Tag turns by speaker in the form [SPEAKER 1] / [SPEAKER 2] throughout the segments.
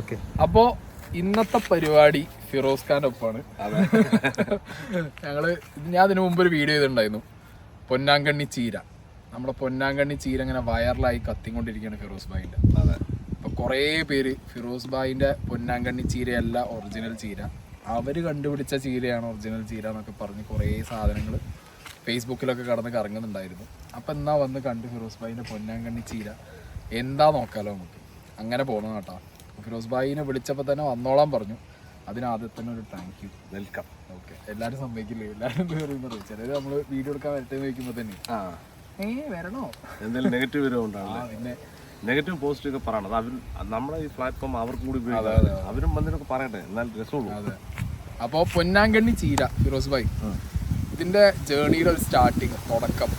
[SPEAKER 1] Okay,
[SPEAKER 2] അപ്പോൾ ഇന്നത്തെ പരിപാടി ഫിറോസ് ഖാൻ്റെ ഒപ്പമാണ്. ഞാൻ ഇതിനു മുമ്പ് ഒരു വീഡിയോ ചെയ്തിട്ടുണ്ടായിരുന്നു. പൊന്നാങ്കണ്ണി ചീര, നമ്മുടെ പൊന്നാങ്കണ്ണി ചീര ഇങ്ങനെ വൈറലായി കത്തിക്കൊണ്ടിരിക്കുകയാണ് ഫിറോസ് ഭായിൻ്റെ. അപ്പോൾ കുറേ പേര് ഫിറോസ് ഭായിൻ്റെ പൊന്നാങ്കണ്ണി ചീരയല്ല ഒറിജിനൽ ചീര, അവർ കണ്ടുപിടിച്ച ചീരയാണ് ഒറിജിനൽ ചീര എന്നൊക്കെ പറഞ്ഞ് കുറേ സാധനങ്ങൾ ഫേസ്ബുക്കിലൊക്കെ കടന്ന് കറങ്ങുന്നുണ്ടായിരുന്നു. അപ്പം എന്നാ വന്ന് കണ്ട് ഫിറോസ് ഭായിൻ്റെ പൊന്നാങ്കണ്ണി ചീര എന്താ നോക്കാലോ നമുക്ക്. അങ്ങനെ പോകണം കേട്ടോ. ഫിറോസ് ഭായിനെ വിളിച്ചപ്പോൾ തന്നെ വന്നോളാൻ പറഞ്ഞു. അതിനാദ്യം തന്നെ ഒരു താങ്ക് യു, വെൽക്കം. ഓക്കെ, എല്ലാവരും സമ്മതിക്കില്ലേ? എല്ലാവരും പറയുമ്പോൾ ചിലർ നമ്മൾ വീഡിയോ എടുക്കാൻ വരട്ടെ എന്ന് ചോദിക്കുമ്പോൾ തന്നെ വരണോ
[SPEAKER 1] എന്തെങ്കിലും നെഗറ്റീവ് വരുന്നുണ്ടാണ്.
[SPEAKER 2] പിന്നെ
[SPEAKER 1] നെഗറ്റീവ് പോസിറ്റീവ് ഒക്കെ പറയണത് അവർ നമ്മുടെ ഈ പ്ലാറ്റ്ഫോം അവർക്കും കൂടി അവരും വന്നതിനൊക്കെ പറയട്ടെ, എന്നാൽ രസമുള്ളൂ.
[SPEAKER 2] അതെ. അപ്പോൾ പൊന്നാങ്കണ്ണി ചീര ഫിറോസ് ഭായി, ഇതിൻ്റെ ജേണിയുടെ ഒരു സ്റ്റാർട്ടിങ്, തുടക്കം,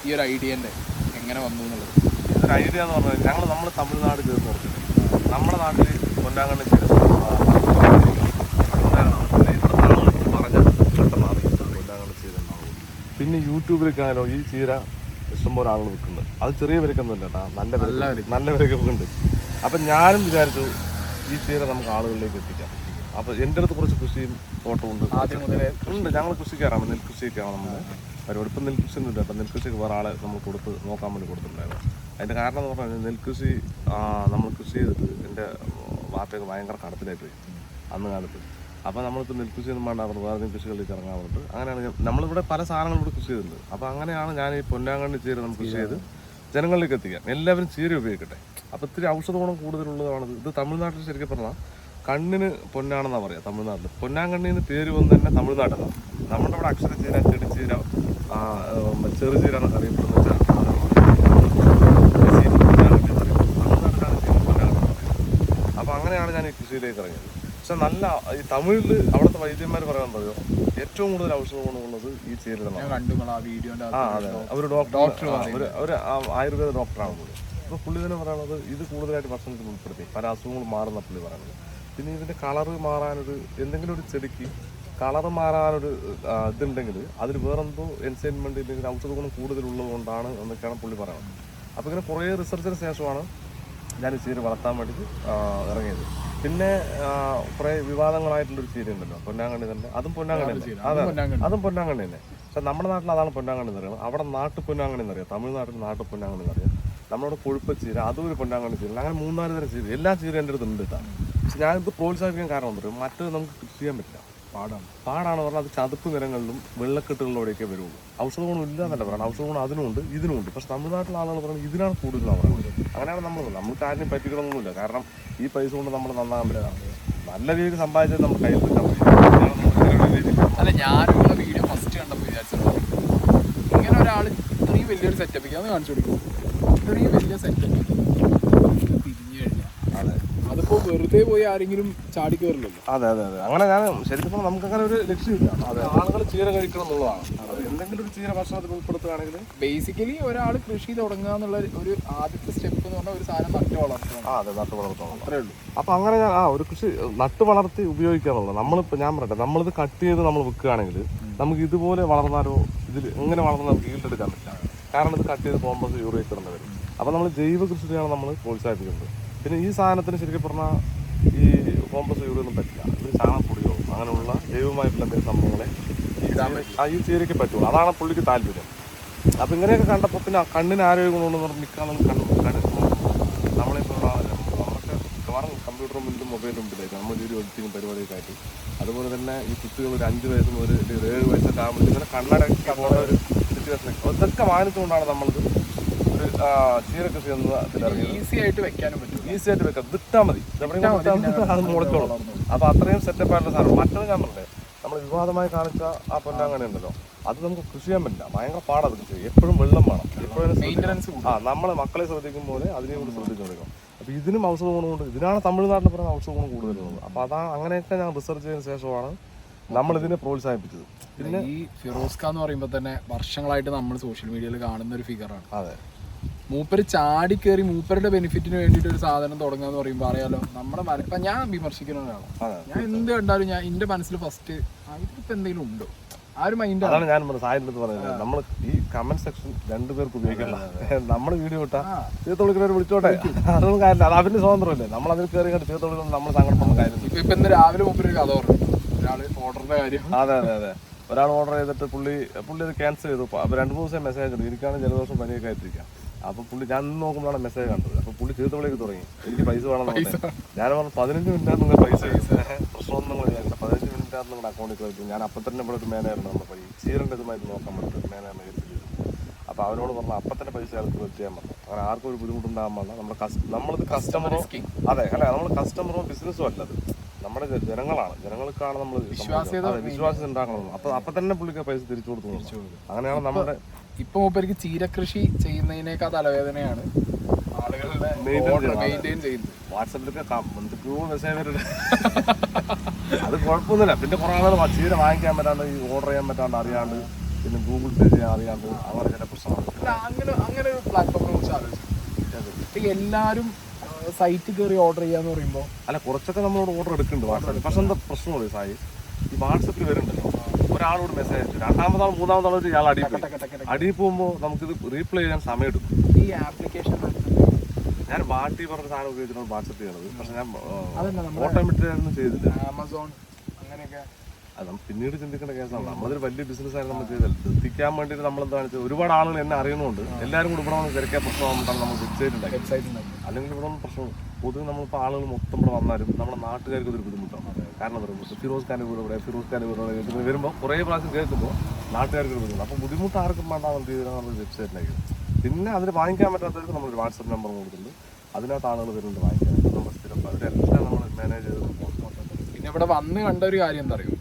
[SPEAKER 2] ഈ ഒരു ഐഡിയൻ്റെ എങ്ങനെ വന്നു എന്നുള്ളത്.
[SPEAKER 1] ഇതൊരു ഐഡിയ എന്ന് പറഞ്ഞാൽ നമ്മൾ തമിഴ്നാട് കയറി നോക്കിയിട്ട് നമ്മുടെ നാട്ടിൽ പൊന്നാങ്കണ്ണി ചീര പിന്നെ യൂട്യൂബിലേക്കാണല്ലോ ഈ ചീര ഇഷ്ടംപോലെ ആളുകൾ വിൽക്കുന്നത്. അത് ചെറിയ വിലക്കൊന്നുമില്ല കേട്ടോ, നല്ല വിലക്കൊക്കെ ഉണ്ട്. അപ്പം ഞാനും വിചാരിച്ചു ഈ ചീര നമുക്ക് ആളുകളിലേക്ക് എത്തിക്കാം. അപ്പോൾ എൻ്റെ അടുത്ത് കുറച്ച് കൃഷിയും തോട്ടമുണ്ട്, ഉണ്ട്. ഞങ്ങൾ കൃഷിക്കാരാണ്, നെൽകൃഷിയൊക്കെയാണ് നമ്മുടെ പരിപാടി. ഇപ്പം നെൽകൃഷി ഒന്നും ഇല്ല കേട്ടോ, നെൽകൃഷിക്ക് വേറെ ആളെ നമ്മൾ നോക്കാൻ വേണ്ടി കൊടുത്തിട്ടുണ്ടായിരുന്നു. അതിൻ്റെ കാരണം എന്ന് പറഞ്ഞാൽ നെൽകൃഷി നമ്മൾ കൃഷി ചെയ്തിട്ട് എൻ്റെ വാപ്പയൊക്കെ ഭയങ്കര കടത്തിലായി പോയി അന്ന് കാലത്ത്. അപ്പോൾ നമ്മളിപ്പോൾ നെൽകൃഷി ഒന്നും വേണ്ട പറഞ്ഞു വേറെ കൃഷികളിലേക്ക് ഇറങ്ങാൻ പറഞ്ഞിട്ട് അങ്ങനെയാണ് നമ്മളിവിടെ പല സാധനങ്ങളും ഇവിടെ കൃഷി ചെയ്തിട്ടുണ്ട്. അപ്പോൾ അങ്ങനെയാണ് ഞാൻ ഈ പൊന്നാങ്കണ്ണി ചീര നമുക്ക് കൃഷി ചെയ്ത് ജനങ്ങളിലേക്ക് എത്തിക്കാം, എല്ലാവരും ചീര ഉപയോഗിക്കട്ടെ. അപ്പോൾ ഇത്തിരി ഔഷധ ഗുണം കൂടുതലുള്ളതാണത്. ഇത് തമിഴ്നാട്ടിൽ ശരിക്കും പറഞ്ഞാൽ കണ്ണിന് പൊന്നാണെന്നാണ് പറയുക. തമിഴ്നാട്ടിൽ പൊന്നാങ്കണ്ണിന്ന് പേര് വന്ന് തന്നെ തമിഴ്നാട്ടിലാണ്. നമ്മുടെ ഇവിടെ അക്ഷരച്ചീര, ചെടിച്ചീര, ചെറുചീര എന്നൊക്കെ അറിയപ്പെടുന്നത്. അപ്പോൾ അങ്ങനെയാണ് ഞാൻ ഈ കൃഷിയിലേക്ക് ഇറങ്ങിയത്. പക്ഷെ നല്ല ഈ തമിഴിൽ അവിടുത്തെ വൈദ്യന്മാർ പറയാൻ പറയോ ഏറ്റവും കൂടുതൽ ഔഷധ ഗുണമുള്ളത് ഈ ചീരകളാണ്. അതെ, ഒരു ഡോക്ടർ, ഒരു ആയുർവേദ ഡോക്ടറാണ് പുള്ളി. അപ്പോൾ പുള്ളി തന്നെ പറയുന്നത് ഇത് കൂടുതലായിട്ട് ഭക്ഷണത്തിൽ ഉൾപ്പെടുത്തി പല അസുഖങ്ങൾ മാറുന്ന പുള്ളി പറയുന്നത്. പിന്നെ ഇതിൻ്റെ കളറ് മാറാനൊരു എന്തെങ്കിലും ഒരു ചെടിക്ക് കളറ് മാറാനൊരു ഇതുണ്ടെങ്കിൽ അതിൽ വേറെന്തോ എൻസൈൻമെൻറ്റ് ഇല്ലെങ്കിൽ ഔഷധ ഗുണം കൂടുതലുള്ളത് കൊണ്ടാണ് എന്നൊക്കെയാണ് പുള്ളി പറയുന്നത്. അപ്പോൾ ഇങ്ങനെ കുറേ റിസർച്ചിന് ശേഷമാണ് ഞാൻ ഈ ചീര വളർത്താൻ വേണ്ടിയിട്ട് ഇറങ്ങിയത്. പിന്നെ കുറേ വിവാദങ്ങളായിട്ടുള്ളൊരു ചീര ഉണ്ടല്ലോ പൊന്നാങ്കണ്ണി തന്നെ, അതും പൊന്നാങ്കണ്ണി. അതെ, അതും പൊന്നാങ്കണ്ണി തന്നെ. പക്ഷെ നമ്മുടെ നാട്ടിൽ അതാണ് പൊന്നാങ്കണ്ണി എന്ന് പറയുന്നത്. അവിടെ നാട്ടു പൊന്നാങ്കണ്ണി എന്നറിയാം, തമിഴ്നാട്ടിൽ നാട്ടു പൊന്നാങ്കണ്ണി എന്നറിയാം. നമ്മുടെ കൊഴുപ്പ ചീര, അതും ഒരു പൊന്നാങ്കണ്ണി ചീര. അങ്ങനെ 3-4 തരം ചീര, എല്ലാ ചീര എൻ്റെ അടുത്ത് ഉണ്ട് കേട്ടോ. പക്ഷെ ഞാനിത് പ്രോത്സാഹിപ്പിക്കാൻ കാരണം എന്ന് പറയും മറ്റത് നമുക്ക് കൃഷി ചെയ്യാൻ പറ്റില്ല, പാടാണ് പറഞ്ഞാൽ അത് ചതുപ്പ് നിരങ്ങളിലും വെള്ളക്കെട്ടുകളിലൂടെയൊക്കെ വരുള്ളൂ. ഔഷധ ഗുണം ഇല്ല എന്നല്ല പറയുന്നത്, ഔഷധ ഗുണം അതിനുമുണ്ട് ഇതിനുമുണ്ട്. പക്ഷെ തമിഴ്നാട്ടിലെ ആളുകൾ പറയുന്നത് ഇതിനാണ് കൂടുതലാണ് പറയുന്നത്. അങ്ങനെയാണ് നമുക്ക് ആരും പറ്റിക്കണമെന്നില്ല. കാരണം ഈ പൈസ കൊണ്ട് നമ്മൾ നന്നാകാൻ പറ്റില്ല. നല്ല രീതിയിൽ സമ്പാദിച്ചത് നമ്മുടെ കയ്യിൽ കിട്ടാൻ പറ്റും.
[SPEAKER 2] അല്ല, ഞാനും വീഡിയോ ഫസ്റ്റ് കണ്ടപ്പോൾ വിചാരിച്ചത് ഇങ്ങനെ ഒരാൾ ഇത്രയും വലിയൊരു സെറ്റപ്പ് അത് കാണിച്ചു കൊടുക്കും. ഇത്രയും വലിയ സെറ്റപ്പ് തിരിഞ്ഞു കഴിഞ്ഞാൽ അതിപ്പോൾ വെറുതെ പോയി ആരെങ്കിലും ചാടി കയറില്ലല്ലോ.
[SPEAKER 1] അതെ, അങ്ങനെ ഞാൻ ശരിക്കും നമുക്ക് അങ്ങനെ ഒരു ലക്ഷ്യമില്ല. ആളുകൾ ചീര കഴിക്കണം എന്നുള്ളതാണ്. എന്തെങ്കിലും ഒരു ചീര ഭക്ഷണത്തിൽ ഉൾപ്പെടുത്തുകയാണെങ്കിൽ
[SPEAKER 2] ബേസിക്കലി ഒരാൾ കൃഷി തുടങ്ങുക എന്നുള്ള ഒരു ആദ്യത്തെ സ്റ്റെപ്പ് എന്ന് പറഞ്ഞാൽ ഒരു സാധനം നട്ട് വളർത്തുക.
[SPEAKER 1] അതെ, നട്ട് വളർത്തണം,
[SPEAKER 2] അത്രേ ഉള്ളൂ.
[SPEAKER 1] അപ്പം അങ്ങനെ ഞാൻ ഒരു കൃഷി നട്ട് വളർത്തി ഉപയോഗിക്കാന്നുള്ളത്. നമ്മളിപ്പോൾ ഞാൻ പറയട്ടെ, നമ്മളിത് കട്ട് ചെയ്ത് നമ്മൾ വിൽക്കുകയാണെങ്കിൽ നമുക്ക് ഇതുപോലെ വളർന്നാലോ ഇതിൽ എങ്ങനെ വളർന്നാൽ നമുക്ക് ഈൽഡെടുക്കാൻ പറ്റില്ല. കാരണം ഇത് കട്ട് ചെയ്ത് കോമ്പസ് യൂറിയ കിടന്ന് വരും. അപ്പോൾ നമ്മൾ ജൈവ കൃഷിയാണ് നമ്മൾ പ്രോത്സാഹിപ്പിക്കുന്നത്. പിന്നെ ഈ സാധനത്തിന് ശരിക്കും പറഞ്ഞാൽ ഈ കോമ്പസ് യൂറിയൊന്നും പറ്റില്ല. ഇത് ചാണകപ്പൊടിയോ അങ്ങനെയുള്ള ജൈവമായിട്ടുള്ള എന്തെങ്കിലും സംഭവങ്ങളെ ഈ ചീരയ്ക്ക് പറ്റുള്ളൂ. അതാണ് പുള്ളിക്ക് താല്പര്യം. അപ്പം ഇങ്ങനെയൊക്കെ കണ്ടപ്പോൾ പിന്നെ കണ്ണിന് ആരോഗ്യം കൊണ്ടുണ്ടെന്ന് പറഞ്ഞ് നിൽക്കാൻ നമ്മളിപ്പോൾ നമുക്ക് മിക്കവാറും കമ്പ്യൂട്ടറും മുന്നിലും മൊബൈലും മുമ്പിലായിട്ട് നമ്മൾ വീഡിയോ എഡിറ്റിങ്ങും പരിപാടിയൊക്കെ ആയിട്ട്. അതുപോലെ തന്നെ ഈ കുട്ടികൾ ഒരു 5 വയസ്സ് മുതൽ 7 വയസ്സൊക്കെ ആകുമ്പോൾ ഇങ്ങനെ കണ്ണടക്കി പോകുന്ന ഒരു സിറ്റുവേഷൻ ഇതൊക്കെ മാനിച്ചുകൊണ്ടാണ് നമ്മളിത് ഒരു ചീര കൃഷി
[SPEAKER 2] ഈസി ആയിട്ട് വെക്കാനും പറ്റും.
[SPEAKER 1] ഈസി ആയിട്ട് വെക്കാം, വിട്ടാൽ മതി, അത് മുളച്ചോളും. അപ്പോൾ അത്രയും സെറ്റപ്പായിട്ടുള്ള സാധനം. മറ്റത് ഞാൻ പറഞ്ഞത് നമ്മൾ വിവാദമായി കാണിച്ച ആ പൊന്നാങ്കണ്ണി ഉണ്ടല്ലോ, അത് നമുക്ക് കൃഷി ചെയ്യാൻ പറ്റില്ല, ഭയങ്കര പാടാണ് കൃഷി. എപ്പോഴും വെള്ളം വേണം, എപ്പോഴും മെയിൻ്റനൻസ്. നമ്മളെ മക്കളെ ശ്രദ്ധിക്കും പോലെ അതിനെ കൂടി ശ്രദ്ധിച്ചുകൊടുക്കും. അപ്പോൾ ഇതിനും ഔഷധ ഗുണമുണ്ട്. ഇതിനാണ് തമിഴ്നാട്ടിൽ പറയുന്ന ഔഷധ ഗുണം കൂടുതലുള്ളത്. അപ്പോൾ അതാണ് അങ്ങനെയൊക്കെ ഞാൻ റിസർച്ച് ചെയ്തതിന് ശേഷമാണ് നമ്മളിതിനെ പ്രോത്സാഹിപ്പിച്ചത്.
[SPEAKER 2] പിന്നെ ഈ ഫിറോസ് ഖാൻ എന്ന് പറയുമ്പോൾ തന്നെ വർഷങ്ങളായിട്ട് നമ്മൾ സോഷ്യൽ മീഡിയയിൽ കാണുന്ന ഒരു ഫിഗറാണ്.
[SPEAKER 1] അതെ,
[SPEAKER 2] മൂപ്പര് ചാടി കയറി മൂപ്പരുടെ ബെനിഫിറ്റിന് വേണ്ടിയിട്ട് ഒരു സാധനം തുടങ്ങുക എന്ന് പറയുമ്പോൾ അറിയാലോ, നമ്മുടെ ഇപ്പം ഞാൻ വിമർശിക്കുന്ന ഒരാളാണ്. ഞാൻ എന്ത് കണ്ടാലും എൻ്റെ മനസ്സിൽ ഫസ്റ്റ് ഇതിപ്പോൾ എന്തെങ്കിലും ഉണ്ടോ, ആ ഒരു മൈൻഡ്
[SPEAKER 1] അതാണ് ഞാൻ സായിന്റെ അടുത്ത് പറയുന്നത്. നമ്മൾ ഈ കമന്റ് സെക്ഷൻ രണ്ടുപേർക്ക് ഉപയോഗിക്കണ്ട. നമ്മൾ വീഡിയോ ഇട്ടാ ചീത്തോളിക്കുന്നവർ വിളിച്ചോട്ടെ, അതൊന്നും കാര്യമില്ല. അത് അവന്റെ സ്വാതന്ത്രമല്ലേ. നമ്മൾ അതിൽ കയറി കണ്ട് ചീത്തോളിക്കുന്ന നമ്മൾ സങ്കടപ്പെടുന്ന കാര്യം.
[SPEAKER 2] ഇപ്പൊ ഇന്ന് രാവിലെ മുമ്പ് ഒരു കഥ പറഞ്ഞു, ഒരാള് ഓർഡറിന്റെ കാര്യം.
[SPEAKER 1] അതെ ഒരാൾ ഓർഡർ ചെയ്തിട്ട് പുള്ളി അത് ക്യാൻസൽ ചെയ്തു. അപ്പൊ 2-3 ദിവസം മെസ്സേജ് ഉണ്ട്, എനിക്കാണ് ജലദോഷം പനിയൊക്കെ ആയിട്ടിരിക്കാം. അപ്പൊ പുള്ളി ഞാൻ നോക്കുമ്പോഴാണ് മെസ്സേജ് കണ്ടത്. അപ്പൊ പുള്ളി ചീത്ത വിളിക്ക് തുടങ്ങി, എനിക്ക് പൈസ വേണം. ഞാൻ പറഞ്ഞു 15 മിനിറ്റ് നിങ്ങൾ പൈസ പ്രശ്നമൊന്നും നിങ്ങൾ വിചാരിക്കില്ല, 15 മിനിറ്റ് നിങ്ങളുടെ അക്കൗണ്ടിൽ കളിക്കും. ഞാൻ അപ്പം തന്നെ ഇവിടെ ഒരു മാനേജറുണ്ട്, നമ്മുടെ ചീരൻ്റെ ഇതുമായിട്ട് നോക്കാൻ പറ്റും മാനേജറിനെ ഏൽപ്പിച്ചു. അപ്പൊ അവനോട് പറഞ്ഞു അപ്പം തന്നെ പൈസ അയാൾക്ക് ചെയ്യാൻ പറഞ്ഞു. അങ്ങനെ ആർക്കും ഒരു ബുദ്ധിമുട്ടുണ്ടാകാൻ പാടില്ല. നമ്മളിത് കസ്റ്റമറോ അതെ അല്ല നമ്മൾ കസ്റ്റമറോ ബിസിനസ്സോ അല്ലത്, നമ്മുടെ ജനങ്ങളാണ്. ജനങ്ങൾക്കാണ് നമ്മൾ വിശ്വാസം ഉണ്ടാക്കണം. അപ്പൊ തന്നെ പുള്ളിക്ക് പൈസ തിരിച്ചു കൊടുത്തു. അങ്ങനെയാണ് നമ്മുടെ
[SPEAKER 2] ഇപ്പൊ മൂപ്പർക്ക് ചീരകൃഷി ചെയ്യുന്നതിനേക്കാൾ തലവേദനയാണ് ആളുകളുടെ മെയിൻറ്റെയിൻ ചെയ്യുന്നത്.
[SPEAKER 1] വാട്സപ്പിലൊക്കെ എന്തൊക്കെയോ മെസ്സേജ് വരുന്നത്. അത് കുഴപ്പമൊന്നുമില്ല. പിന്നെ കുറെ ആളുകൾ ചീര വാങ്ങിക്കാൻ പറ്റാണ്ട്, ഓർഡർ ചെയ്യാൻ പറ്റാണ്ട്, അറിയാണ്ട്, പിന്നെ ഗൂഗിൾ പേ ചെയ്യാൻ അറിയാണ്ട്, അങ്ങനെ ചില പ്രശ്നമാണ്.
[SPEAKER 2] അങ്ങനെ ഒരു പ്ലാറ്റ്ഫോമിനെ കുറിച്ച് ആലോചിച്ചു. എല്ലാവരും സൈറ്റിൽ കയറി ഓർഡർ ചെയ്യാന്ന് പറയുമ്പോൾ
[SPEAKER 1] അല്ല, കുറച്ചൊക്കെ നമ്മളോട് ഓർഡർ എടുക്കുന്നുണ്ട് വാട്സാപ്പിൽ. പക്ഷെ എന്താ പ്രശ്നമുള്ളൂ സായി, ഈ വാട്സപ്പിൽ വരുന്നുണ്ടല്ലോ, ഒരാളോട് മെസ്സേജ് അയച്ചു, രണ്ടാമതാൾ മൂന്നാമതാൾ ഇയാൾ അടിയിൽ പോകുമ്പോൾ നമുക്കിത് റീപ്ലൈ ചെയ്യാൻ സമയം എടുക്കും.
[SPEAKER 2] ഈ ആപ്ലിക്കേഷൻ
[SPEAKER 1] ഞാൻ വാട്ടി പറഞ്ഞ സാധനം ഉപയോഗിച്ചിട്ടാണ് വാട്സപ്പ് ചെയ്യണത്. പക്ഷെ ഞാൻ ഓട്ടോമാറ്റിക്കായിട്ടൊന്നും ചെയ്തില്ല.
[SPEAKER 2] ആമസോൺ അങ്ങനെയൊക്കെ
[SPEAKER 1] അത് പിന്നീട് ചിന്തിക്കേണ്ട കേസാണ്. നമ്മളൊരു വലിയ ബിസിനസ്സായിരുന്നു നമ്മൾ ചെയ്തത്. എത്തിക്കാൻ വേണ്ടിയിട്ട് നമ്മളെന്താ വെച്ചാൽ ഒരുപാട് ആളുകൾ എന്നെ അറിയുന്നുണ്ട്. എല്ലാവരും കൂടെ ഇവിടെ വന്ന് തിരക്കാൻ പ്രശ്നമാകുമ്പോഴാണ് നമ്മൾ വെബ്സൈറ്റ് ഉണ്ടാക്കി. അല്ലെങ്കിൽ ഇവിടെ ഒന്നും പ്രശ്നം പൊതുവെ നമ്മളിപ്പോൾ ആളുകൾ മൊത്തം ഇവിടെ വന്നാലും നമ്മുടെ നാട്ടുകാർക്ക് ഇതൊരു ബുദ്ധിമുട്ടാണ്. കാരണം പറയുമ്പോൾ ഫിറോസ് ഖാൻ്റെ വീട് ഇവിടെ, ഫിറോസ് ഖാൻ്റെ വീട് ഇവിടെ വരുമ്പോൾ കുറേ പ്രാവശ്യം കേൾക്കുമ്പോൾ നാട്ടുകാർക്ക് ഒരു ബുദ്ധിമുട്ട്. അപ്പോൾ ബുദ്ധിമുട്ട് ആർക്കും വേണ്ടാന്ന് രീതിയിലാണ് നമ്മൾ വെബ്സൈറ്റിലേക്ക്. പിന്നെ അതിന് വാങ്ങിക്കാൻ പറ്റാത്തവർക്ക് നമ്മളൊരു വാട്സപ്പ് നമ്പർ കൊടുത്തിട്ടുണ്ട്. അതിനകത്ത് ആളുകൾ വരുന്നുണ്ട് വാങ്ങിക്കാൻ. നമ്മൾ സ്ഥിരം അവരെല്ലാം നമ്മൾ മാനേജ് ചെയ്ത്.
[SPEAKER 2] പിന്നെ ഇവിടെ വന്ന് കണ്ട ഒരു കാര്യം എന്താ അറിയോ,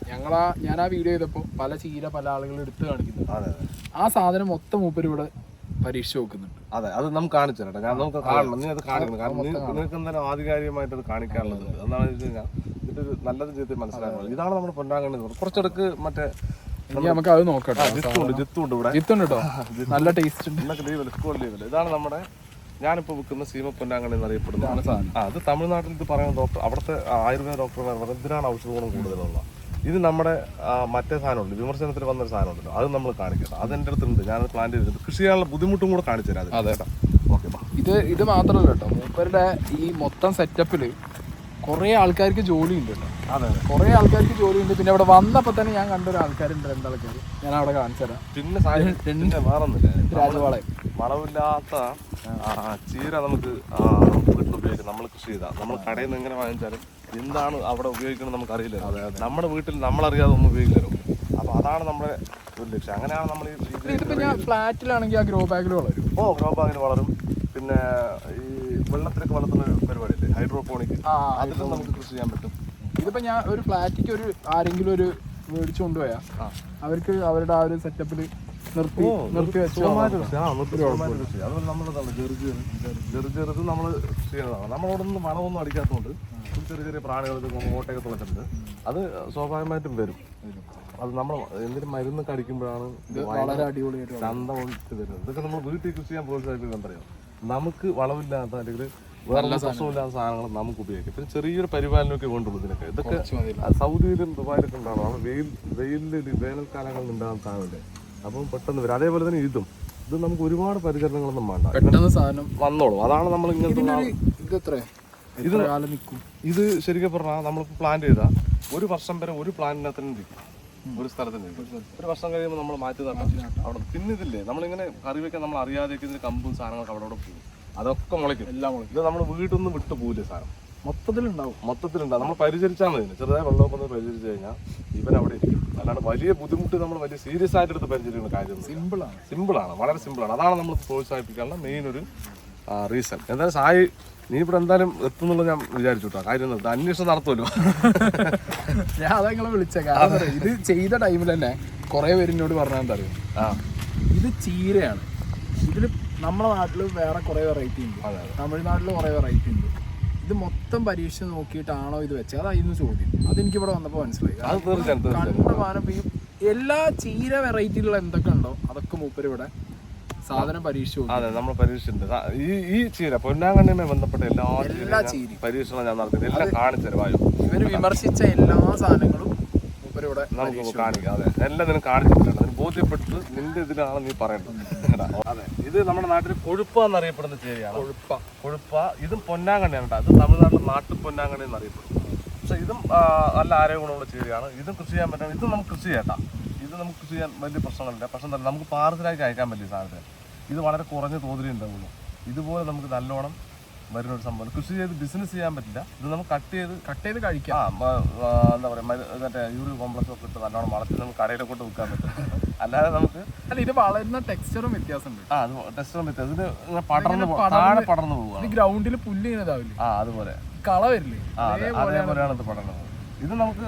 [SPEAKER 2] ഞാൻ ആ വീഡിയോ ചെയ്തപ്പോൾ പല ചീര പല ആളുകൾ എടുത്ത് കാണിക്കുന്നുണ്ട്.
[SPEAKER 1] അതെ
[SPEAKER 2] ആ സാധനം മൊത്തം മൂപ്പര് ഇവിടെ പരീക്ഷ നോക്കുന്നുണ്ട്.
[SPEAKER 1] അതെ, അത് നമുക്ക് കാണിച്ചു തരട്ടെ. ഞാൻ നമുക്ക് കാണണം, നീ അത് കാണിക്കണം. കാരണം നിങ്ങൾക്ക് എന്തായാലും ആധികാരികമായിട്ട് അത് കാണിക്കാനുള്ളത് എന്താണെന്ന് വെച്ച് കഴിഞ്ഞാൽ ഇതൊരു നല്ലത് ചെയ്ത് മനസ്സിലാക്കണം. ഇതാണ് നമ്മുടെ പൊന്നാങ്കണ്ണി. കുറച്ചിടക്ക് മറ്റേ
[SPEAKER 2] നമുക്ക് അത് നോക്കാം.
[SPEAKER 1] ജിത്തുണ്ട് ഇവിടെ,
[SPEAKER 2] ജിത്തുണ്ട് കേട്ടോ, നല്ല ടേസ്റ്റ് ഉണ്ട്.
[SPEAKER 1] ഇന്നൊക്കെ ലീവല്ല, സ്കൂൾ ലീവല്ല. ഇതാണ് നമ്മുടെ ഞാനിപ്പോൾ വിൽക്കുന്ന സീമ പൊന്നാങ്കണ്ണി എന്നറിയപ്പെടുന്ന സാധനം. അത് തമിഴ്നാട്ടിൽ ഇത് പറയുന്ന ഡോക്ടർ, അവിടുത്തെ ആയുർവേദ ഡോക്ടർമാർ പറയുന്നത് ഇതിനാണ് ഔഷധ ഗുണം കൂടുതലുള്ള. ഇത് നമ്മുടെ മറ്റേ സാധനമുണ്ട്, വിമർശനത്തിൽ വന്നൊരു സാധനമുണ്ടല്ലോ, അത് നമ്മൾ കാണിക്കണം. അത് എൻ്റെ അടുത്തുണ്ട്, ഞാനത് പ്ലാൻ ചെയ്തിട്ട് കൃഷി ചെയ്യാനുള്ള ബുദ്ധിമുട്ടും കൂടെ കാണിച്ചു തരാം.
[SPEAKER 2] അതെ, ഇത് മാത്രമല്ല കേട്ടോ, മൂപ്പരുടെ ഈ മൊത്തം സെറ്റപ്പില് കുറേ ആൾക്കാർക്ക് ജോലിയുണ്ട് കേട്ടോ.
[SPEAKER 1] അതെ,
[SPEAKER 2] കുറേ ആൾക്കാർക്ക് ജോലിയുണ്ട്. പിന്നെ ഇവിടെ വന്നപ്പോൾ തന്നെ ഞാൻ കണ്ടൊരു ആൾക്കാരുണ്ട്, 2 ആൾക്കാർ. ഞാൻ അവിടെ കാണിച്ചു തരാം.
[SPEAKER 1] പിന്നെ വേറൊന്നുമില്ല,
[SPEAKER 2] രാജവാളയം
[SPEAKER 1] വളമില്ലാത്ത ചീര നമുക്ക് വീട്ടിൽ ഉപയോഗിക്കാം. നമ്മൾ കൃഷി ചെയ്താൽ നമ്മൾ കടയിൽ നിന്ന് എങ്ങനെ വാങ്ങിച്ചാലും എന്താണ് അവിടെ ഉപയോഗിക്കുന്നത് നമുക്കറിയില്ല. നമ്മുടെ വീട്ടിൽ നമ്മളറിയാതെ ഒന്നും ഉപയോഗിക്കില്ലല്ലോ. അപ്പോൾ അതാണ് നമ്മുടെ ഒരു ലക്ഷ്യം. അങ്ങനെയാണ് നമ്മൾ
[SPEAKER 2] ഇതിപ്പോൾ ഞാൻ ഫ്ലാറ്റിലാണെങ്കിൽ ആ ഗ്രോ ബാഗിൽ വളരും.
[SPEAKER 1] ഗ്രോ ബാഗിൽ വളരും. പിന്നെ ഈ വെള്ളത്തിലൊക്കെ വളർത്തുന്ന ഒരു പരിപാടിയില്ലേ, ഹൈഡ്രോപോണിക്, അതിലും നമുക്ക് കൃഷി ചെയ്യാൻ പറ്റും.
[SPEAKER 2] ഇതിപ്പോൾ ഞാൻ ഒരു ഫ്ലാറ്റിക്ക് ആരെങ്കിലും ഒരു മേടിച്ചു കൊണ്ടുപോയാൽ അവർക്ക് അവരുടെ ആ ഒരു സെറ്റപ്പിൽ നിർത്തി വെച്ചു.
[SPEAKER 1] അതുപോലെ നമ്മളതാണ് ചെറുത് നമ്മൾ ചെയ്യുന്നതാണ്. നമ്മളോടൊന്നും വളമൊന്നും അടിക്കാത്തതുകൊണ്ട് ചെറിയ പ്രാണികൾ ഓട്ടയൊക്കെ തുളച്ചിട്ടുണ്ട്. അത് സ്വാഭാവികമായിട്ടും വരും. അത് നമ്മൾ എന്തെങ്കിലും മരുന്നൊക്കെ അടിക്കുമ്പോഴാണ്
[SPEAKER 2] വളരെ അടിപൊളിയായിട്ട്
[SPEAKER 1] ചന്തം വരുന്നത്. ഇതൊക്കെ നമ്മൾ വീട്ടിൽ കൃഷി ചെയ്യാൻ പ്രോത്സാഹിപ്പിക്കാൻ എന്തറിയാം, നമുക്ക് വളമില്ലാത്ത അല്ലെങ്കിൽ വേറെ പ്രശ്നമില്ലാത്ത സാധനങ്ങൾ നമുക്ക് ഉപയോഗിക്കാം. പിന്നെ ചെറിയൊരു പരിപാലനമൊക്കെ കൊണ്ടുള്ളൂ ഇതിനൊക്കെ. ഇതൊക്കെ സൗദിയിലും ദുബായിലൊക്കെ ഉണ്ടാവണം. വെയിലിൽ വേനൽക്കാലങ്ങളിൽ ഉണ്ടാകുന്ന സാധനമില്ലേ, അപ്പം പെട്ടെന്ന് വരും. അതേപോലെ തന്നെ ഇത് നമുക്ക് ഒരുപാട് പരിചരണങ്ങളൊന്നും വേണ്ട,
[SPEAKER 2] പെട്ടെന്ന് സാധനം
[SPEAKER 1] വന്നോളൂ. അതാണ് നമ്മൾ
[SPEAKER 2] ഇങ്ങനത്തെ
[SPEAKER 1] ഇത് ശരിക്കും പറഞ്ഞാൽ നമ്മളിപ്പോൾ പ്ലാൻ ചെയ്താൽ 1 വർഷം വരെ ഒരു പ്ലാന്റിനകത്ത് നിൽക്കും, ഒരു സ്ഥലത്ത് നിൽക്കും. 1 വർഷം കഴിയുമ്പോൾ നമ്മൾ മാറ്റി നട്ടാൽ അവിടെ പിന്നെ ഇതില്ലേ നമ്മളിങ്ങനെ കറി വെക്കാൻ നമ്മൾ അറിയാതെ ഇതിന് കമ്പും സാധനങ്ങളൊക്കെ അവിടെ പോകും. അതൊക്കെ മുളയ്ക്കും, എല്ലാം മുളയ്ക്കും. ഇത് നമ്മൾ വീട്ടിൽ നിന്ന് വിട്ടു പോകില്ല സാധനം, മൊത്തത്തിലുണ്ടാവും. നമ്മൾ പരിചരിച്ചാൽ മതി. ചെറുതായ വെള്ളമൊക്കെ ഒന്ന് പരിചരിച്ചു കഴിഞ്ഞാൽ ഇവൻ അവിടെ ഇരിക്കും. അല്ലാണ്ട് വലിയ ബുദ്ധിമുട്ട് നമ്മൾ വലിയ സീരിയസ് ആയിട്ട് എടുത്ത് പരിചരിക്കുന്ന കാര്യം സിമ്പിളാണ്, വളരെ സിമ്പിളാണ്. അതാണ് നമ്മൾ പ്രോത്സാഹിപ്പിക്കാനുള്ള മെയിൻ ഒരു റീസൺ. എന്തായാലും സായി നീ ഇവിടെ എന്തായാലും എത്തുന്നുള്ളത് ഞാൻ വിചാരിച്ചു കേട്ടോ. കാര്യം അന്വേഷണം നടത്തുമല്ലോ.
[SPEAKER 2] ഞാൻ അതങ്ങനെ വിളിച്ച കാരണം ഇത് ചെയ്ത ടൈമിൽ തന്നെ കുറെ പേര് എന്നോട് പറഞ്ഞാൽ എന്താ അറിയും, ഇത് ചീരയാണ്. ഇതിൽ നമ്മുടെ നാട്ടിൽ വേറെ കുറെ വെറൈറ്റി ഉണ്ട്, തമിഴ്നാട്ടിൽ കുറെ വെറൈറ്റി ഉണ്ട്. ഇത് മൊത്തം പരീക്ഷ നോക്കിയിട്ടാണോ ഇത് വെച്ചത്, അതായിരുന്നു ചോദ്യം. അതെനിക്ക് ഇവിടെ വന്നപ്പോൾ മനസ്സിലായി. കണ്ടമാനം ഈ എല്ലാ ചീര വെറൈറ്റിയിലുള്ള എന്തൊക്കെ ഉണ്ടോ അതൊക്കെ മൂപ്പര് ഇവിടെ സാധനം പരീക്ഷിച്ചു.
[SPEAKER 1] അതെ, നമ്മൾ പരീക്ഷിച്ചിട്ടുണ്ട്. ഈ ചീര പൊന്നാങ്കണ്ണിയുമായി ബന്ധപ്പെട്ട എല്ലാ പരീക്ഷണം ഞാൻ നടത്തിയത് എല്ലാം കാണിച്ചു തരും.
[SPEAKER 2] ഇവര് വിമർശിച്ച എല്ലാ സാധനങ്ങളും മൂപ്പര് ഇവിടെ കൂടെ
[SPEAKER 1] നമുക്ക് കാണിക്കാം. അതെ, എല്ലാം നിനക്ക് കാണിച്ചിട്ടുണ്ട്. അതിന് ബോധ്യപ്പെട്ട് നിന്റെ ഇതിലാണ് നീ പറയേണ്ടത്. അതെ, ഇത് നമ്മുടെ നാട്ടിൽ കൊഴുപ്പ എന്നറിയപ്പെടുന്ന ചേരിയാണ്. കൊഴുപ്പ. ഇതും പൊന്നാങ്കണ്ണിയാണ് കേട്ടോ. ഇത് തമിഴ്നാട്ടിലെ നാട്ടു പൊന്നാങ്കണ്ണി എന്നറിയപ്പെടും. പക്ഷെ ഇതും നല്ല ആരോഗ്യ ഗുണമുള്ള ചേരിയാണ്. ഇതും കൃഷി ചെയ്യാൻ പറ്റും. ഇതും നമുക്ക് കൃഷി ചെയ്യാം. ഇത് നമുക്ക് കൃഷി ചെയ്യാൻ വലിയ പ്രശ്നങ്ങളില്ല. പക്ഷെ എന്താ, നമുക്ക് പാർസലാക്കി അയക്കാൻ പറ്റിയ സാധനത്തിന് ഇത് വളരെ കുറഞ്ഞ തോതിലേ ഉണ്ടാവുള്ളൂ. ഇതുപോലെ നമുക്ക് നല്ലോണം വരുന്ന ഒരു സംഭവം. കൃഷി ചെയ്ത് ബിസിനസ് ചെയ്യാൻ പറ്റില്ല. ഇത് നമുക്ക് കട്ട് ചെയ്ത് കഴിക്കാം. എന്താ പറയുക, മറ്റേ യൂറിയ കോംപ്ലക്സ് ഒക്കെ ഇട്ട് നല്ലോണം വളർത്തി നമുക്ക് കടയിലെ കൊണ്ട് വിൽക്കാൻ പറ്റും. അല്ലാതെ നമുക്ക്
[SPEAKER 2] ഇത് വളരുന്ന ടെക്സ്ചറും വ്യത്യാസമുണ്ട്.
[SPEAKER 1] അത് ടെക്സ്ചറും വ്യത്യാസം. ഇത് താഴെ പടർന്നു പോകുക.
[SPEAKER 2] ഗ്രൗണ്ടിൽ പുല്ല് ഇങ്ങനെ ഇതാവില്ലേ,
[SPEAKER 1] അതുപോലെ
[SPEAKER 2] കള വരില്ലേ,
[SPEAKER 1] അതേപോലെയാണ് ഇത് പടർന്നത്. ഇത് നമുക്ക്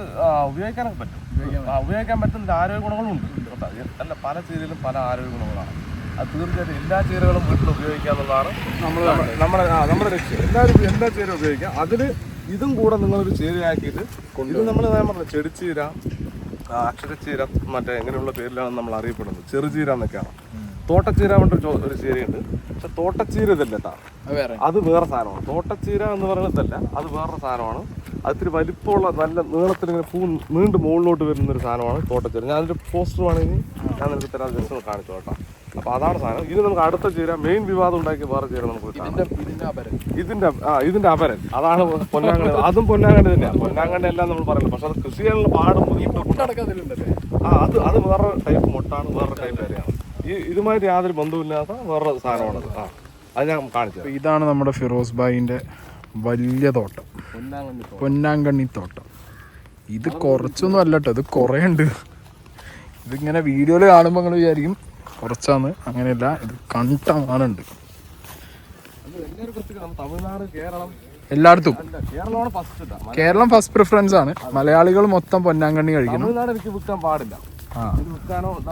[SPEAKER 1] ഉപയോഗിക്കാനൊക്കെ പറ്റും. ഉപയോഗിക്കാൻ പറ്റുന്ന ആരോഗ്യ ഗുണങ്ങളും ഉണ്ട്. അല്ല, പല ചീരയിലും പല ആരോഗ്യ ഗുണങ്ങളാണ്. അത് തീർച്ചയായിട്ടും എല്ലാ ചീരകളും വീട്ടിൽ ഉപയോഗിക്കുക എന്നുള്ളതാണ് നമ്മുടെ ലക്ഷ്യം. എല്ലാവരും എല്ലാ ചീര ഉപയോഗിക്കാം. അതിൽ ഇതും കൂടെ നിങ്ങളൊരു ചീരയാക്കിയിട്ട് ഇത് നമ്മൾ പറഞ്ഞ ചെടിച്ചീര, അക്ഷരച്ചീര, മറ്റേ എങ്ങനെയുള്ള പേരിലാണ് നമ്മൾ അറിയപ്പെടുന്നത്. ചെറുചീര എന്നൊക്കെയാണ്. തോട്ടച്ചീര കൊണ്ടൊരു ഒരു ചീരയുണ്ട്. പക്ഷെ തോട്ടച്ചീര ഇതല്ല കേട്ടോ, അത് വേറെ സാധനമാണ്. തോട്ടച്ചീര എന്ന് പറയുന്നതല്ല, അത് വേറൊരു സാധനമാണ്. അതിരി വലിപ്പമുള്ള നല്ല നീളത്തിൽ ഇങ്ങനെ പൂ നീണ്ട് മുകളിലോട്ട് വരുന്ന ഒരു സാധനമാണ് തോട്ടച്ചീര. ഞാനൊരു പോസ്റ്റർ വേണമെങ്കിൽ ഞാൻ നിനക്ക് തരാം, ജസ്റ്റ് ഒന്ന് കാണിച്ചു കേട്ടോ. അപ്പോൾ അതാണ് സാധനം. ഇത് നമുക്ക് അടുത്ത ചീര, മെയിൻ വിവാദം ഉണ്ടാക്കിയ വേറെ ചീര നമുക്ക് ഇതിന്റെ അപരൻ. അതാണ് പൊന്നാങ്കണ്ണി. അതും പൊന്നാങ്കണ്ണി തന്നെയാണ്. പൊന്നാങ്കണ്ണി എല്ലാം നമ്മൾ പറയുന്നത്. പക്ഷെ അത് കൃഷി ചെയ്യാനുള്ള പാടും അത് വേറെ ടൈപ്പ് മുട്ടാണ്, വേറെ ടൈപ്പ് കാര്യമാണ്. ഇതുമായിട്ട് യാതൊരു ബന്ധമില്ലാത്ത വേറെ സാധനമാണത്. അത് ഞാൻ കാണിച്ചു.
[SPEAKER 2] ഇതാണ് നമ്മുടെ ഫിറോസ് ഭായിന്റെ വലിയ തോട്ടം, പൊന്നാങ്കണ്ണി തോട്ടം. ഇത് കുറച്ചൊന്നും അല്ല കേട്ടോ, ഇത് കുറേ ഉണ്ട്. ഇതിങ്ങനെ വീഡിയോയിൽ കാണുമ്പോൾ നിങ്ങൾ വിചാരിക്കും കുറച്ചാന്ന്. അങ്ങനെയല്ല, ഇത് കണ്ടമാനുണ്ട്.
[SPEAKER 1] തമിഴ്നാട്, കേരളം,
[SPEAKER 2] എല്ലായിടത്തും.
[SPEAKER 1] കേരളമാണ്
[SPEAKER 2] കേരളം ഫസ്റ്റ് പ്രിഫറൻസ് ആണ്. മലയാളികൾ മൊത്തം പൊന്നാങ്കണ്ണി കഴിക്കണം.
[SPEAKER 1] തമിഴ്നാട് എനിക്ക് വിൽക്കാൻ പാടില്ല.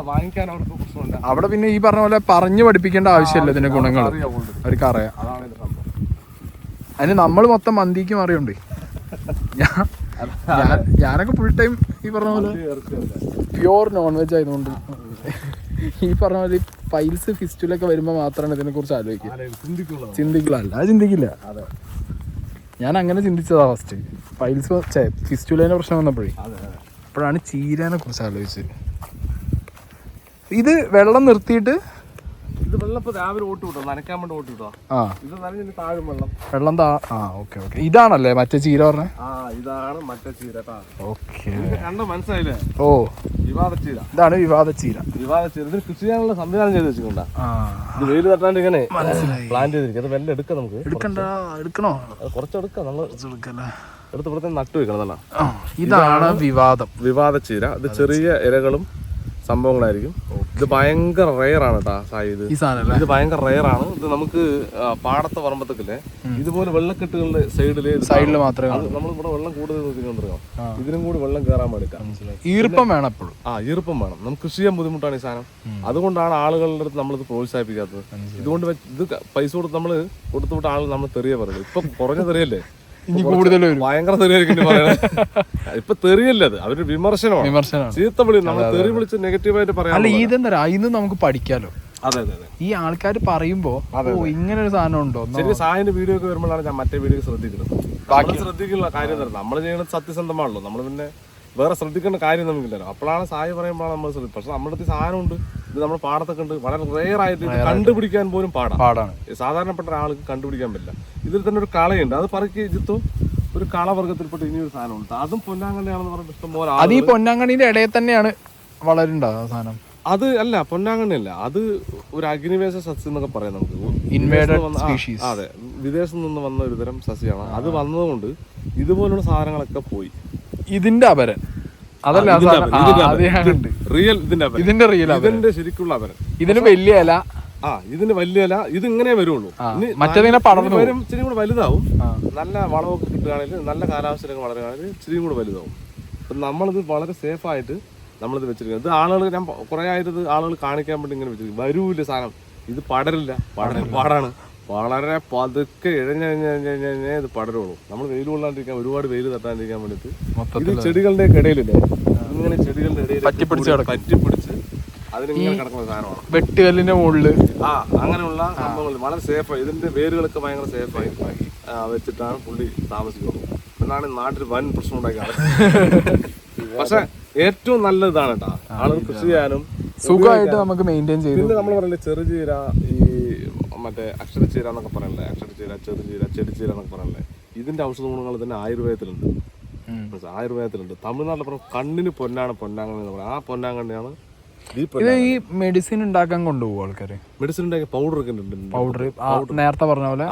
[SPEAKER 1] വാങ്ങിക്കാനോ അവർക്ക് പ്രശ്നമില്ല.
[SPEAKER 2] അവിടെ പിന്നെ ഈ പറഞ്ഞ പോലെ പറഞ്ഞു പഠിപ്പിക്കേണ്ട ആവശ്യമില്ല. ഇതിന്റെ ഗുണങ്ങൾ അവർക്ക് അറിയാം. അതിന് നമ്മൾ മൊത്തം മന്തിക്ക് അറിയണ്ടേ. ഞാനൊക്കെ ഫുൾ ടൈം ഈ പറഞ്ഞ പോലെ പ്യോർ നോൺ വെജ് ആയതുകൊണ്ട് ഈ പറഞ്ഞ പോലെ പൈൽസ് ഫിസ്റ്റുലൊക്കെ വരുമ്പോൾ മാത്രമാണ് ഇതിനെ കുറിച്ച് ആലോചിക്കുക, ചിന്തിക്കില്ല. അത് ചിന്തിക്കില്ല. ഞാൻ അങ്ങനെ ചിന്തിച്ചതാ ഫസ്റ്റ്. പൈൽസ് ഫിസ്റ്റുലേനെ പ്രശ്നം വന്നപ്പോഴേ അപ്പോഴാണ് ചീരനെ കുറിച്ച് ആലോചിച്ചത്. ഇത് വെള്ളം നിർത്തിയിട്ട്
[SPEAKER 1] ഇത് വെള്ളം രാവിലെ ഓട്ട് വിട്ടോ, നനയ്ക്കാൻ വേണ്ടി ഓട്ട് വിട്ടോ. ഇത് നനഞ്ഞ താഴും വെള്ളം.
[SPEAKER 2] ഓക്കെ. ഇതാണല്ലേ മറ്റേ ചീര പറഞ്ഞേ?
[SPEAKER 1] ഇതാണ് മറ്റേ ചീര.
[SPEAKER 2] ഓക്കെ,
[SPEAKER 1] കണ്ട മനസ്സിലായില്ലേ?
[SPEAKER 2] ഓ,
[SPEAKER 1] വിവാദച്ചീര.
[SPEAKER 2] ഇതാണ് വിവാദച്ചീര.
[SPEAKER 1] ഇതിന് കൃഷി ചെയ്യാനുള്ള സംവിധാനം ചെയ്ത് വെച്ചിട്ടുണ്ടാ. ഇത് വെയിൽ തട്ടാണ്ട് ഇങ്ങനെ പ്ലാൻ ചെയ്തിരിക്കും. അത് വെള്ളം എടുക്കാം, നമുക്ക്
[SPEAKER 2] എടുക്കണോ?
[SPEAKER 1] കുറച്ചെടുക്കാം. നമ്മൾ എടുത്ത് പുറത്തെ നട്ടു വെക്കണം.
[SPEAKER 2] ഇതാണ് വിവാദച്ചീര.
[SPEAKER 1] ഇത് ചെറിയ ഇലകളും സംഭവങ്ങളായിരിക്കും. ഇത് ഭയങ്കര റെയറാണ് കേട്ടാ സായി. ഇത് ഭയങ്കര റെയറാണ്. ഇത് നമുക്ക് പാടത്തെ പറമ്പത്തൊക്കെ ഇതുപോലെ വെള്ളക്കെട്ടുകളുടെ സൈഡില്
[SPEAKER 2] മാത്രമേ
[SPEAKER 1] നമ്മൾ ഇവിടെ വെള്ളം കൂടുതൽ നോക്കിക്കൊണ്ടിരിക്കാം. ഇതിനും കൂടി വെള്ളം കയറാൻ വേണ്ടിട്ടാണ്.
[SPEAKER 2] ഈർപ്പം വേണം എപ്പോഴും.
[SPEAKER 1] ഈർപ്പം വേണം. നമുക്ക് കൃഷി ചെയ്യാൻ ബുദ്ധിമുട്ടാണ് ഈ സാധനം. അതുകൊണ്ടാണ് ആളുകളുടെ അടുത്ത് നമ്മളിത് പ്രോത്സാഹിപ്പിക്കാത്തത്. ഇതുകൊണ്ട് ഇത് പൈസ കൊടുത്ത് നമ്മൾ കൊടുത്തുവിട്ട ആൾ നമ്മൾ തെറിയ പറയുന്നത്. ഇപ്പൊ കുറഞ്ഞ തെറിയല്ലേ,
[SPEAKER 2] ഇനി കൂടുതൽ
[SPEAKER 1] ഭയങ്കര തെറിയായിരിക്കും ഇപ്പൊ തെറിയല്ലേ, അത് അവര് വിമർശനമാണ്, ചീത്ത വിളി. നമ്മൾ തെറി വിളിച്ച് നെഗറ്റീവായിട്ട് പറയാം.
[SPEAKER 2] അല്ല, ഇതെന്താ ഇന്ന് നമുക്ക് പഠിക്കാലോ.
[SPEAKER 1] അതെ.
[SPEAKER 2] ഈ ആൾക്കാർ പറയുമ്പോ ഇങ്ങനെ ഒരു സാധനം ഉണ്ടോ.
[SPEAKER 1] ശരി, സായിന്റെ വീഡിയോ ഒക്കെ വരുമ്പോഴാണ് ഞാൻ മറ്റേ വീഡിയോ ശ്രദ്ധിക്കുന്നത്. ശ്രദ്ധിക്കുന്ന കാര്യം നമ്മൾ ചെയ്യുന്നത് സത്യസന്ധമാണല്ലോ. നമ്മൾ പിന്നെ വേറെ ശ്രദ്ധിക്കേണ്ട കാര്യം നമുക്കില്ലല്ലോ. അപ്പോഴാണ് സായി പറയുമ്പോഴാണ് നമ്മൾ ശ്രദ്ധിക്കും. പക്ഷെ നമ്മുടെ അടുത്ത് സാധനമുണ്ട്, ഇത് നമ്മുടെ പാടത്തൊക്കെ ഉണ്ട്. വളരെ റെയർ ആയിട്ട് കണ്ടുപിടിക്കാൻ പോലും പാടാണ്. സാധാരണപ്പെട്ട ഒരാൾക്ക് കണ്ടുപിടിക്കാൻ പറ്റില്ല. ഇതിൽ തന്നെ ഒരു കളയുണ്ട്, അത് പറക്കി ജിത്തു ഒരു കളവർഗത്തിൽപ്പെട്ട ഇനിയൊരു സാധനമുണ്ട്. അതും പൊന്നാങ്കണ്ണിയാണെന്ന് പറഞ്ഞിട്ട് ഇഷ്ടംപോലെ.
[SPEAKER 2] അത് ഈ പൊന്നാങ്കണ്ണിന്റെ ഇടയിൽ തന്നെയാണ് വളരുണ്ടാവുക ആ സാധനം.
[SPEAKER 1] അത് അല്ല, പൊന്നാങ്കണ്ണി അല്ല, അത് ഒരു അഗ്നിവേശ സസ്യം എന്നൊക്കെ പറയാം നമുക്ക്. അതെ, വിദേശത്ത് നിന്ന് വന്ന ഒരു തരം സസ്യമാണ്. അത് വന്നതുകൊണ്ട് ഇതുപോലുള്ള സാധനങ്ങളൊക്കെ പോയി.
[SPEAKER 2] ഇതിന്റെ അപരൻ അതല്ല,
[SPEAKER 1] ഇതിന്റെ ശരിക്കുള്ള അപരൻ.
[SPEAKER 2] ഇതിന് വലിയ ഇല,
[SPEAKER 1] ഇതിന് വലിയ ഇല, ഇത് ഇങ്ങനെ വരുള്ളൂ.
[SPEAKER 2] മറ്റേതിനെ പടർന്നു
[SPEAKER 1] വരും, ഇച്ചിരി കൂടെ വലുതാവും. നല്ല വളമൊക്കെ കിട്ടുകയാണെങ്കിൽ, നല്ല കാലാവസ്ഥയിലൊക്കെ വളരുകയാണെങ്കിൽ ഇച്ചിരി കൂടെ വലുതാവും. അപ്പം നമ്മളിത് വളരെ സേഫായിട്ട് നമ്മളിത് വെച്ചിരിക്കുന്നത്. ഇത് ആളുകൾ, ഞാൻ കുറെ ആയിട്ട് ആളുകൾ കാണിക്കാൻ വേണ്ടി ഇങ്ങനെ വെച്ചിരിക്കും. വരൂല്ല സാധനം, ഇത് പടരില്ല, പാടാണ്. വളരെ പതുക്കെ ഇഴഞ്ഞഴിഞ്ഞേ ഇത് പടരുള്ളൂ. നമ്മൾ വെയിൽ കൊള്ളാണ്ടിരിക്കാൻ, ഒരുപാട് വെയിൽ തട്ടാണ്ടിരിക്കാൻ വേണ്ടിയിട്ട് ഇത് ചെടികളുടെ ഇടയിലില്ലേ, ഇങ്ങനെ ചെടികളുടെ ഇടയിൽ പറ്റിപ്പിടിച്ച് അതിനിങ്ങനെ കിടക്കുന്ന സാധനമാണ്.
[SPEAKER 2] വെട്ടുകല്ലിന്റെ മുകളില്
[SPEAKER 1] അങ്ങനെയുള്ള സംഭവങ്ങൾ വളരെ സേഫായി. ഇതിന്റെ വേരുകളൊക്കെ ഭയങ്കര സേഫായി വെച്ചിട്ടാണ് പുള്ളി താമസിക്കുന്നത്. എന്നാണ് നാട്ടിൽ വൻ പ്രശ്നം ഉണ്ടാക്കിയത്. പക്ഷെ ഏറ്റവും നല്ല ഇതാണ് കേട്ടോ. ആളുകൾ കൃഷി ചെയ്യാനും
[SPEAKER 2] സുഖമായിട്ട് നമുക്ക് മെയിൻറ്റെയിൻ ചെയ്ത്.
[SPEAKER 1] പിന്നെ നമ്മൾ പറയില്ലേ ചെറുചീര, ഈ മറ്റേ അക്ഷരച്ചീര എന്നൊക്കെ പറയണല്ലേ, അക്ഷരച്ചീര, ചെറുചീര, ചെടിച്ചീര എന്നൊക്കെ പറയണല്ലേ, ഇതിന്റെ ഔഷധ ഗുണങ്ങൾ തന്നെ ആയുർവേദത്തിലുണ്ട്. ആയുർവേദത്തിലുണ്ട്. തമിഴ്നാട്ടിലപ്പുറം കണ്ണിന് പൊന്നാങ്കണ്ണി എന്ന് പറയാം. ആ പൊന്നാങ്കണ്ണിയാണ്
[SPEAKER 2] ഇത്. ഈ മെഡിസിൻ ഉണ്ടാക്കാൻ കൊണ്ടുപോകും ആൾക്കാര്.
[SPEAKER 1] മെഡിസിൻ ഉണ്ടാക്കിയ പൗഡർ ഒക്കെ ഉണ്ട്.
[SPEAKER 2] പൗഡർ നേരത്തെ പറഞ്ഞ പോലെ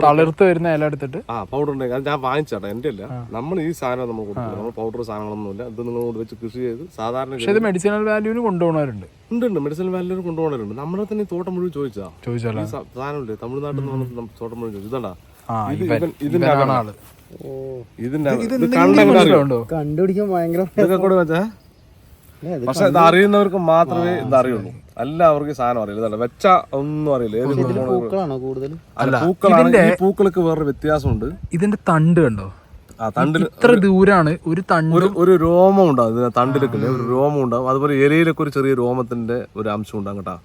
[SPEAKER 2] തളിർത്ത് വരുന്ന ഇല എടുത്തിട്ട്
[SPEAKER 1] പൗഡർ ഉണ്ടാക്കി. അത് ഞാൻ വാങ്ങിച്ചാട്ടെ, എന്റെ അല്ല. നമ്മൾ ഈ സാധനം നമ്മൾ കൊടുക്കില്ല. നമ്മൾ പൗഡർ സാധനങ്ങളൊന്നുമില്ല. ഇത് നിങ്ങൾ കൊണ്ട് വെച്ച് കൃഷി ചെയ്ത് സാധാരണ.
[SPEAKER 2] പക്ഷേ ഇത് മെഡിസിനൽ വാല്യൂവിന് കൊണ്ടുപോകുന്നവരുണ്ട്.
[SPEAKER 1] ഉണ്ട്, മെഡിസിനൽ വാല്യൂവിന് കൊണ്ടുപോകുന്നവരുണ്ട്. നമ്മളെ തന്നെ ഈ തോട്ടം മുഴുവൻ ചോദിച്ചാലേ സാധനമില്ലേ, തമിഴ്നാട്ടിൽ നിന്ന് വന്നിട്ട് തോട്ടം മുഴുവൻ ചോദിച്ചു. ഇതാ ഇതിന്റെ ആള്.
[SPEAKER 3] കണ്ടുപിടിക്കാൻ ഭയങ്കര
[SPEAKER 1] ഇതൊക്കെ കൂടെ വെച്ചാ. പക്ഷെ ഇത് അറിയുന്നവർക്ക് മാത്രമേ ഇത് അറിയുള്ളൂ. എല്ലാവർക്കും ഈ സാധനം അറിയില്ല. ഇതല്ല വെച്ച ഒന്നും അറിയില്ല.
[SPEAKER 3] പൂക്കളാണോ കൂടുതലും?
[SPEAKER 1] അല്ല, പൂക്കളാണ്. ഈ പൂക്കൾക്ക് വേറൊരു വ്യത്യാസമുണ്ട്.
[SPEAKER 2] ഇതിന്റെ തണ്ട് കണ്ടോ?
[SPEAKER 1] ആ തണ്ടിൽ
[SPEAKER 2] ഇത്ര ദൂരാണ് ഒരു തണ്ട്.
[SPEAKER 1] ഒരു രോമം ഉണ്ടാവും ഇതിന്. തണ്ടിലൊക്കെ ഒരു രോമം ഉണ്ടാവും. അതുപോലെ ഇലയിലൊക്കെ ഒരു ചെറിയ രോമത്തിന്റെ ഒരു അംശം ഉണ്ടാകും കേട്ടാ.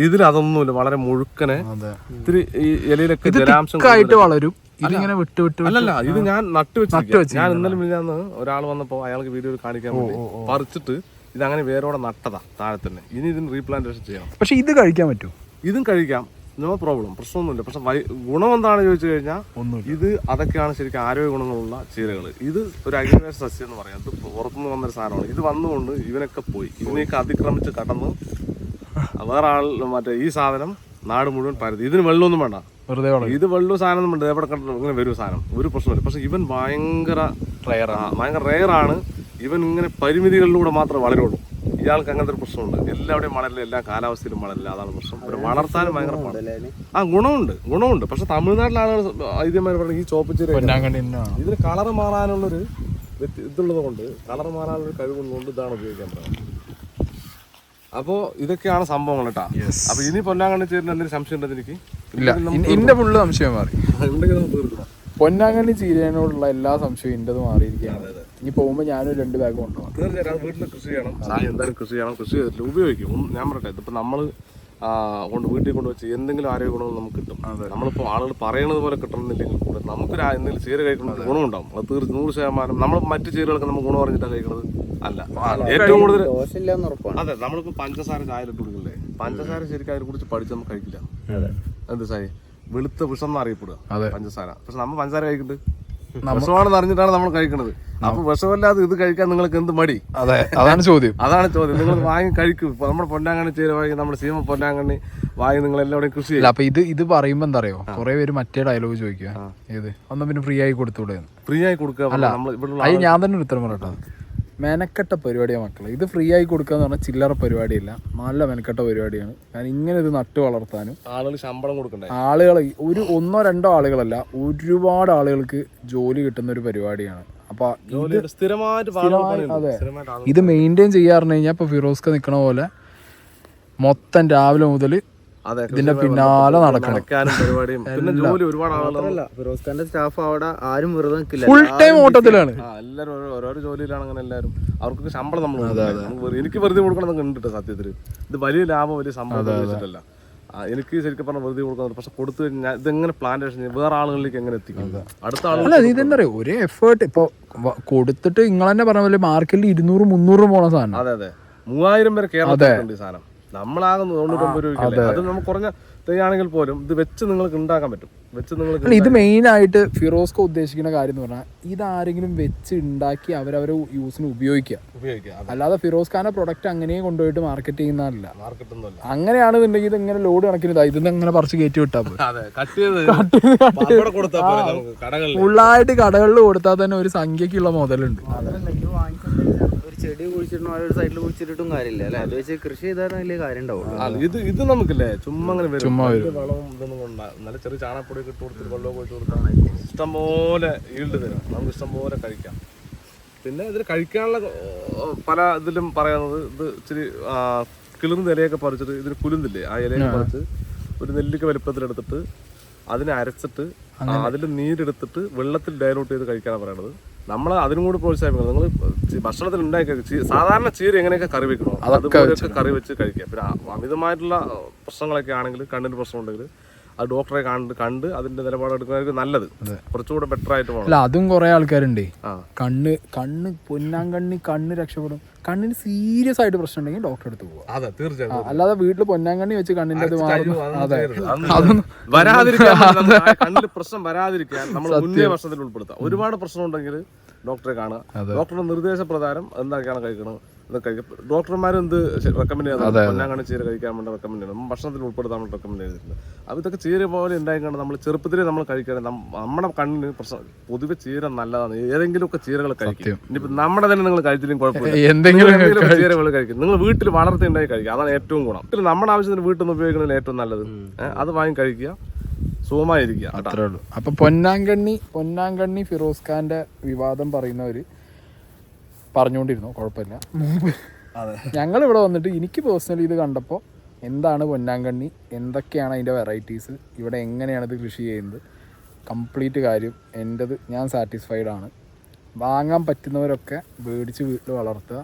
[SPEAKER 1] ഇതിൽ അതൊന്നുമില്ല. വളരെ മുഴുക്കനെ ഇത്തിരി ഈ ഇലയിലൊക്കെ ജലാംശം
[SPEAKER 2] വളരും. ഇതിങ്ങനെ വിട്ട് വിട്ട്
[SPEAKER 1] അല്ലല്ല, ഇത് ഞാൻ നട്ടുവെച്ചു. ഞാൻ ഇന്നലെ മിനിഞ്ഞാന്ന് ഒരാൾ വന്നപ്പോ അയാൾക്ക് വീഡിയോ കാണിക്കാൻ വേണ്ടി പറിച്ചിട്ട് ഇതങ്ങനെ വേരോടെ നട്ടതാ താഴെ തന്നെ. ഇനി ഇതിന് റീപ്ലാന്റേഷൻ ചെയ്യണം.
[SPEAKER 2] പക്ഷെ ഇത് കഴിക്കാൻ പറ്റും.
[SPEAKER 1] ഇതും കഴിക്കാം, നോ പ്രോബ്ലം, പ്രശ്നമൊന്നുമില്ല. പക്ഷെ ഗുണം എന്താണെന്ന് ചോദിച്ചു കഴിഞ്ഞാൽ ഇത് അതൊക്കെയാണ് ശരിക്കും ആരോഗ്യ ഗുണങ്ങളുള്ള ചീരകൾ. ഇത് ഒരു അഗ്രികൾച്ചർ സസ്യം എന്ന് പറയാം. ഇത് പുറത്തുനിന്ന് വന്നൊരു സാധനമാണ്. ഇത് വന്നുകൊണ്ട് ഇവനൊക്കെ പോയി ഇതിനെയൊക്കെ അതിക്രമിച്ച് കടന്ന് വേറെ ആൾ മറ്റേ ഈ സാധനം നാട് മുഴുവൻ പരതി. ഇതിന് വെള്ളമൊന്നും വേണ്ട, ഇത് വെള്ളവും സാധനം ഒന്നും വേണ്ട. എവിടെ കണ്ടു ഇങ്ങനെ വരും സാധനം, ഒരു പ്രശ്നമില്ല. പക്ഷെ ഇവൻ ഭയങ്കര റെയറാണ്. ഇവൻ ഇങ്ങനെ പരിമിതികളിലൂടെ മാത്രമേ വളരുള്ളൂ. ഇയാൾക്ക് അങ്ങനത്തെ ഒരു പ്രശ്നമുണ്ട്. എല്ലാവിടെയും വളരില്ല, എല്ലാ കാലാവസ്ഥയിലും വളരില്ല. അതാണ് പ്രശ്നം. ഒരു വളർത്താനും ഭയങ്കര ഗുണമുണ്ട്. പക്ഷെ തമിഴ്നാട്ടിലെ ആളുകൾ ഐതിഹ്യമാർ പറഞ്ഞ ഈ ചോപ്പച്ചീര ഇതിന് കളർ മാറാനുള്ളൊരു ഇതുള്ളത് കൊണ്ട്, കളർ മാറാനുള്ളൊരു കഴിവുള്ളതുകൊണ്ട് ഇതാണ് ഉപയോഗിക്കാൻ പറയുന്നത്. അപ്പോ ഇതൊക്കെയാണ് സംഭവങ്ങൾ കേട്ടാ. അപ്പൊ ഇനി പൊന്നാങ്കണ്ണി ചേരുന്ന എന്തെങ്കിലും സംശയം ഉണ്ടെന്ന് എനിക്ക്
[SPEAKER 2] ഇന്റെ ഫുള്ള് സംശയം മാറി. പൊന്നാങ്കണ്ണി ചീരനോടുള്ള എല്ലാ സംശയവും ഇന്റത് മാറിയിരിക്കുകയാണ്. ഇനി പോകുമ്പോ ഞാനൊരു 2 ബാഗ് കൊണ്ടുപോകാം.
[SPEAKER 1] തീർച്ചയായിട്ടും വീട്ടിൽ കൃഷി ചെയ്യണം. എന്തായാലും കൃഷി ചെയ്യണം. കൃഷി ചെയ്തിട്ട് ഉപയോഗിക്കും. ഞാൻ പറയട്ടെ, ഇതിപ്പോ നമ്മള് വീട്ടിൽ കൊണ്ടുവച്ച് എന്തെങ്കിലും ആരോഗ്യ ഗുണങ്ങൾ നമുക്ക് കിട്ടും. നമ്മളിപ്പോൾ ആളുകൾ പറയുന്നത് പോലെ കിട്ടണമെന്നില്ലെങ്കിൽ കൂടെ നമുക്കൊരു എന്തെങ്കിലും ചീര കഴിക്കുന്നത് ഗുണമുണ്ടാവും. അത് 100%. നമ്മൾ മറ്റു ചീരകൾക്ക് നമുക്ക് ഗുണം പറഞ്ഞിട്ടാണ് കഴിക്കുന്നത് അല്ല. ഏറ്റവും കൂടുതൽ അതെ, നമ്മളിപ്പോൾ പഞ്ചസാര ചായയിലിട്ട് കൊടുക്കില്ലേ, പഞ്ചസാര ശരിക്കും അതിനെ കുറിച്ച് പഠിച്ച് നമുക്ക് കഴിക്കില്ല. എന്ത് സായി വെളുത്ത വിഷം എന്ന് അറിയപ്പെടുക പഞ്ചസാര. പക്ഷെ നമ്മൾ പഞ്ചസാര കഴിക്കുന്നുണ്ട്, വിഷമാണെന്ന് അറിഞ്ഞിട്ടാണ് നമ്മൾ കഴിക്കുന്നത്. അപ്പൊ വിഷമല്ലാതെ ഇത് കഴിക്കാൻ നിങ്ങൾക്ക് എന്ത് മടി?
[SPEAKER 2] അതാണ് ചോദ്യം.
[SPEAKER 1] നിങ്ങൾ വാങ്ങി കഴിക്കും. നമ്മുടെ പൊന്നാങ്കണ്ണി ചീര വാങ്ങി, നമ്മുടെ സീമ പൊന്നാങ്കണ്ണി വാങ്ങി നിങ്ങൾ എല്ലാവരുടെയും കൃഷി ചെയ്യും.
[SPEAKER 2] അപ്പൊ ഇത് പറയുമ്പോ എന്താ അറിയോ, കുറെ പേര് മറ്റേ ഡയലോഗ് ചോദിക്കുക, ഏത് ഒന്നും പിന്നെ ഫ്രീ ആയി കൊടുത്തൂടെ?
[SPEAKER 1] ഫ്രീ ആയി കൊടുക്കുക.
[SPEAKER 2] അത് ഞാൻ തന്നെ ഒരു ഉത്തരം പറയട്ടോ. മെനക്കെട്ട പരിപാടിയാണ് മക്കളെ. ഇത് ഫ്രീ ആയി കൊടുക്കുക എന്ന് പറഞ്ഞാൽ ചില്ലറ പരിപാടിയല്ല, നല്ല മെനക്കെട്ട പരിപാടിയാണ്. കാരണം ഇങ്ങനെ ഇത് നട്ടു വളർത്താനും
[SPEAKER 1] ആളുകൾ ശമ്പളം കൊടുക്കണ്ടേ,
[SPEAKER 2] ആളുകൾ ഒരു 1-2 ആളുകളല്ല, ഒരുപാട് ആളുകൾക്ക് ജോലി കിട്ടുന്ന ഒരു പരിപാടിയാണ്. അപ്പൊ അതെ, ഇത് മെയിൻറ്റെയിൻ ചെയ്യാറുണ്ട് കഴിഞ്ഞാൽ ഇപ്പൊ ഫിറോസ്ക നിക്കണ പോലെ മൊത്തം രാവിലെ മുതൽ ഇതിന്റെ പിന്നാലെ നടക്കണം.
[SPEAKER 1] പിന്നെ ജോലി ഒരുപാട് ആളുകളല്ല.
[SPEAKER 3] ഫിറോസ് ഖാന്റെ സ്റ്റാഫ് അവിടെ ആരും വെറുതെ നിൽക്കില്ല,
[SPEAKER 2] ഫുൾ ടൈം ഓട്ടത്തിലാണ്.
[SPEAKER 1] എല്ലാവരും ഓരോ ജോലിയിലാണ്. അങ്ങനെ എല്ലാവരും അവർക്ക് ശമ്പളം നമ്മൾ എനിക്ക് വെറുതെ കൊടുക്കണം കണ്ടിട്ട് സത്യത്തില് ഇത് വലിയ ലാഭം, വലിയ സംഭവം വെച്ചിട്ടല്ല. എനിക്ക് ശരിക്കും പറഞ്ഞാൽ വെറുതെ കൊടുക്കുന്നത്. പക്ഷെ കൊടുത്തു കഴിഞ്ഞാൽ ഇതെങ്ങനെ പ്ലാന്റേഷൻ വേറെ ആളുകളിലേക്ക് എങ്ങനെ എത്തിക്കുന്നത്? അടുത്ത
[SPEAKER 2] ആളുകൾ ഇതെന്താ പറയുക, ഒരു എഫേർട്ട് ഇപ്പൊ കൊടുത്തിട്ട് നിങ്ങൾ തന്നെ പറഞ്ഞ പോലെ മാർക്കറ്റിൽ 200-300 പോണ സാധനം.
[SPEAKER 1] അതെ 3000 വരെ കേരളത്തിലുണ്ട് ഈ സാധനം. നമ്മളാകെ 99 രൂപയ്ക്ക്. അത് നമുക്ക് കുറഞ്ഞ തൈയാണെങ്കിൽ പോലും ഇത് വെച്ച് നിങ്ങൾക്ക് ഉണ്ടാക്കാൻ പറ്റും.
[SPEAKER 2] ഇത് മെയിൻ ആയിട്ട് ഫിറോസ്ക ഉദ്ദേശിക്കുന്ന കാര്യം എന്ന് പറഞ്ഞാൽ ഇതാരെങ്കിലും വെച്ച് ഉണ്ടാക്കി അവരവരെ യൂസിന് ഉപയോഗിക്കുക. അല്ലാതെ ഫിറോസ് ഖാന്റെ പ്രൊഡക്റ്റ് അങ്ങനെ കൊണ്ടുപോയിട്ട് മാർക്കറ്റ് ചെയ്യുന്നതല്ല. അങ്ങനെയാണെന്നുണ്ടെങ്കിൽ ഇത് ഇങ്ങനെ ലോഡ് കണക്കിന് ഇതിന്ന് അങ്ങനെ പറിച്ച് കയറ്റി വിട്ടാൽ ഫുള്ളായിട്ട് കടകളിൽ കൊടുത്താൽ തന്നെ ഒരു സംഖ്യക്കുള്ള മുതലുണ്ട്.
[SPEAKER 3] ചെടി കുഴിച്ചിട്ടും ഒരു സൈഡിൽ കുഴിച്ചിട്ടും കാര്യമില്ല അല്ലെ, അത് വെച്ച് കൃഷി ചെയ്താൽ വലിയ കാര്യം ഉണ്ടാവുള്ളൂ.
[SPEAKER 1] ഇത് നമുക്കില്ലേ ചുമ്മാ അങ്ങനെ വളവും ഇതൊന്നും കൊണ്ടാകും. നല്ല ചെറിയ ചാണകപ്പൊടി ഇട്ട് കൊടുത്തിട്ട് വെള്ളമൊക്കെ ഒഴിച്ച് കൊടുത്താൽ ഇഷ്ടംപോലെ ഈൽഡ് തരും. നമുക്ക് ഇഷ്ടംപോലെ കഴിക്കാം. പിന്നെ ഇതിൽ കഴിക്കാനുള്ള പല ഇതിലും പറയുന്നത്, ഇത് ഇച്ചിരി കിളിർന്ന ഇലയൊക്കെ പറിച്ചിട്ട് ഇതിന് കുലുന്നില്ലേ, ആ ഇലയൊക്കെ പറിച്ച് ഒരു നെല്ലിക്ക വലുപ്പത്തിലെടുത്തിട്ട് അതിനെ അരച്ചിട്ട് അതിൽ നീരെടുത്തിട്ട് വെള്ളത്തിൽ ഡയലൂട്ട് ചെയ്ത് കഴിക്കാനാണ് പറയണത്. നമ്മൾ അതിനും കൂടി പ്രോത്സാഹിപ്പിക്കണം. നിങ്ങൾ ഭക്ഷണത്തിൽ ഉണ്ടാക്കി സാധാരണ ചീര എങ്ങനെയൊക്കെ കറി വെക്കണോ അതുപോലെയൊക്കെ കറി വെച്ച് കഴിക്കുക. പിന്നെ അമിതമായിട്ടുള്ള പ്രശ്നങ്ങളൊക്കെ ആണെങ്കിൽ, കണ്ണിന് പ്രശ്നം ഉണ്ടെങ്കിൽ അത് ഡോക്ടറെ കണ്ട് അതിന്റെ നിലപാടെടുക്കുന്നതായിരിക്കും നല്ലത്. കുറച്ചുകൂടെ ബെറ്റർ ആയിട്ട് പോകണം.
[SPEAKER 2] അല്ല അതും കുറെ ആൾക്കാരുണ്ട്. കണ്ണ് പൊന്നാങ്കണ്ണി കണ്ണ് രക്ഷപ്പെടും. കണ്ണിന് സീരിയസ് ആയിട്ട് പ്രശ്നം ഉണ്ടെങ്കിൽ ഡോക്ടറെ അടുത്ത് പോവാം.
[SPEAKER 1] അതെ, തീർച്ചയായും.
[SPEAKER 2] അല്ലാതെ വീട്ടിൽ പൊന്നാങ്കണ്ണി വെച്ച് കണ്ണിന്റെ അത് മാറും.
[SPEAKER 1] കണ്ണിൽ പ്രശ്നം വരാതിരിക്കാൻ നമ്മൾ മുന്നേ വർഷത്തിൽ ഉൾപ്പെടുത്താം. ഒരുപാട് പ്രശ്നം ഉണ്ടെങ്കിൽ ഡോക്ടറെ കാണുക. ഡോക്ടറുടെ നിർദ്ദേശപ്രകാരം എന്തൊക്കെയാണ് കഴിക്കണം ഡോക്ടർമാർ എന്ത് റെക്കമെൻഡ് ചെയ്യുന്നത് പൊന്നാങ്കണ്ണി ചീര കഴിക്കാൻ വേണ്ടി റെക്കമെൻഡ് ചെയ്യണം. ഭക്ഷണത്തിൽ ഉൾപ്പെടുത്താൻ വേണ്ടി റെക്കമെൻഡ് ചെയ്തിട്ടുണ്ട്. അപ്പോൾ ഇതൊക്കെ ചീര പോലെ ഉണ്ടായിക്കൊണ്ട് നമ്മൾ ചെറുപ്പത്തിലേ നമ്മൾ കഴിക്കണം. നമ്മുടെ കണ്ണിന് പ്രശ്നം പൊതുവെ ചീര നല്ലതാണ്. ഏതെങ്കിലുമൊക്കെ ചീരകൾ കഴിക്കും. ഇനിയിപ്പോൾ നമ്മുടെ തന്നെ നിങ്ങൾ കഴിച്ചില്ലെങ്കിൽ കുഴപ്പമില്ല, എന്തെങ്കിലും ചീരകൾ കഴിക്കും. നിങ്ങൾ വീട്ടിൽ വളർത്തി ഉണ്ടായി കഴിക്കുക, അതാണ് ഏറ്റവും ഗുണം. നമ്മുടെ ആവശ്യത്തിന് വീട്ടിൽ നിന്ന് ഉപയോഗിക്കുന്നതിന് ഏറ്റവും നല്ലത്. അത് വാങ്ങി കഴിക്കുക, സുഖമായിരിക്കുക.
[SPEAKER 2] അത്രേ ഉള്ളൂ. അപ്പോൾ പൊന്നാങ്കണ്ണി ഫിറോസ് ഖാന്റെ വിവാദം പറയുന്നവര് പറഞ്ഞുകൊണ്ടിരുന്നു, കുഴപ്പമില്ല. ഞങ്ങളിവിടെ വന്നിട്ട് എനിക്ക് പേഴ്സണലി ഇത് കണ്ടപ്പോൾ എന്താണ് പൊന്നാങ്കണ്ണി, എന്തൊക്കെയാണ് അതിൻ്റെ വെറൈറ്റീസ്, ഇവിടെ എങ്ങനെയാണ് ഇത് കൃഷി ചെയ്യുന്നത്, കംപ്ലീറ്റ് കാര്യം എൻ്റെത് ഞാൻ സാറ്റിസ്ഫൈഡ് ആണ്. വാങ്ങാൻ പറ്റുന്നവരൊക്കെ മേടിച്ച് വീട്ടിൽ വളർത്തുക.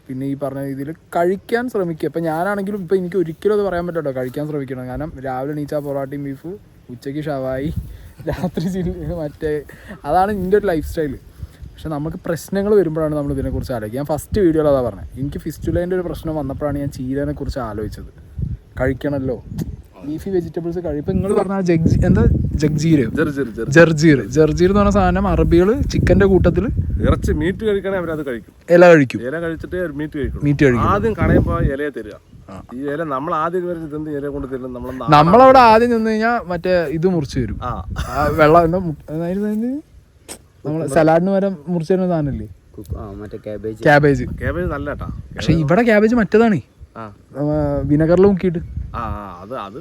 [SPEAKER 2] പിന്നെ ഈ പറഞ്ഞ രീതിയിൽ കഴിക്കാൻ ശ്രമിക്കുക. ഇപ്പം ഞാനാണെങ്കിലും ഇപ്പോൾ എനിക്ക് ഒരിക്കലും അത് പറയാൻ പറ്റില്ല, കഴിക്കാൻ ശ്രമിക്കണം. കാരണം രാവിലെ എണീച്ചാൽ പൊറാട്ടയും ബീഫ്, ഉച്ചയ്ക്ക് ഷവായി, രാത്രി മറ്റേ അതാണ് എൻ്റെ ഒരു ലൈഫ് സ്റ്റൈൽ. പക്ഷെ നമുക്ക് പ്രശ്നങ്ങൾ വരുമ്പോഴാണ് നമ്മൾ ഇതിനെക്കുറിച്ച് ആലോചിക്കുക. ഞാൻ ഫസ്റ്റ് വീഡിയോയിൽ അതാ പറഞ്ഞത്, എനിക്ക് ഫിസ്റ്റുലേൻ്റെ ഒരു പ്രശ്നം വന്നപ്പോഴാണ് ഞാൻ ചീരനെ കുറിച്ച് ആലോചിച്ചത്. കഴിക്കണമല്ലോ ലീഫി വെജിറ്റബിൾസ് ഇപ്പം നിങ്ങൾ പറഞ്ഞ ജർജീർ എന്ന് പറഞ്ഞ സാധനം അറബികൾ ചിക്കൻ്റെ കൂട്ടത്തിൽ
[SPEAKER 1] ഇറച്ചി മീറ്റ് കഴിക്കണമെങ്കിൽ അവരത് കഴിക്കും.
[SPEAKER 2] ഇല കഴിക്കും.
[SPEAKER 1] ഇല കഴിച്ചിട്ട് മീറ്റ് കഴിക്കും. ആദ്യം കടയുമ്പോൾ ഇലയെ തരിക. ഈ ഇല നമ്മൾ ആദ്യം തിന്ന് ഇല കൊണ്ട് തരുന്നത്
[SPEAKER 2] നമ്മളവിടെ ആദ്യം നിന്ന് കഴിഞ്ഞാൽ മറ്റേ ഇത് മുറിച്ച് തരും. വെള്ളം എന്താ നമ്മള് സലാഡിന് വരെ മുറിച്ച് തരുന്ന സാധനല്ലേ ക്യാബേജ്.
[SPEAKER 1] നല്ല കേട്ടാ.
[SPEAKER 2] പക്ഷെ ഇവിടെ ക്യാബേജ് മറ്റേതാണ്, വിനെഗറിൽ മുക്കിയിട്ട്.
[SPEAKER 1] അത്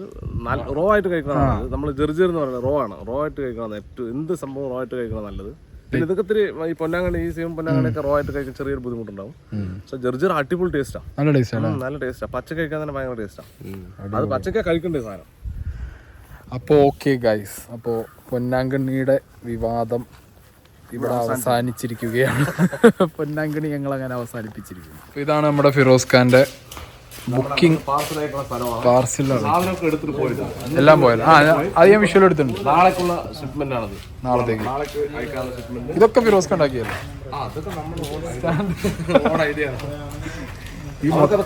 [SPEAKER 1] റോ ആയിട്ട് കഴിക്കണം. നമ്മൾ ജർജീർ എന്ന് പറയുന്നത് റോ ആയിട്ട് കഴിക്കണം. ഏറ്റവും എന്ത് സംഭവം റോ ആയിട്ട് കഴിക്കണം നല്ലത്. പിന്നെ ഇതൊക്കെ ഇത്തിരി ഈ പൊന്നാങ്കണ്ണി ഈ സെയിം പൊന്നാങ്കണ്ണിയൊക്കെ റോ ആയിട്ട് കഴിക്കാൻ ചെറിയൊരു ബുദ്ധിമുട്ടുണ്ടാവും. പക്ഷെ ജർജീർ അടിപൊളി ടേസ്റ്റാ, നല്ല ടേസ്റ്റാ. പച്ച കഴിക്കാൻ തന്നെ ഭയങ്കര ടേസ്റ്റാ. അത് പച്ചക്ക കഴിക്കേണ്ട സാധനം.
[SPEAKER 2] അപ്പോൾ ഓക്കെ ഗൈസ്, അപ്പോൾ പൊന്നാങ്കണ്ണിയുടെ വിവാദം ഇവിടെ അവസാനിച്ചിരിക്കുകയാണ്. പൊന്നാങ്കണ്ണി ഞങ്ങൾ അങ്ങനെ അവസാനിപ്പിച്ചിരിക്കുന്നു. അപ്പോൾ ഇതാണ് നമ്മുടെ ഫിറോസ് ഖാന്റെ ബുക്കിംഗ് പാർസലാണ്. എല്ലാം പോയാലും അത് ഞാൻ വിഷ്വൽ എടുത്തിട്ടുണ്ട്.
[SPEAKER 1] നാളേക്കുള്ള ഷിപ്മെന്റ് ആണത്.
[SPEAKER 2] നാളത്തേക്ക് ഇതൊക്കെ ഫിറോസ് ഖാൻ ഉണ്ടാക്കിയല്ലോ.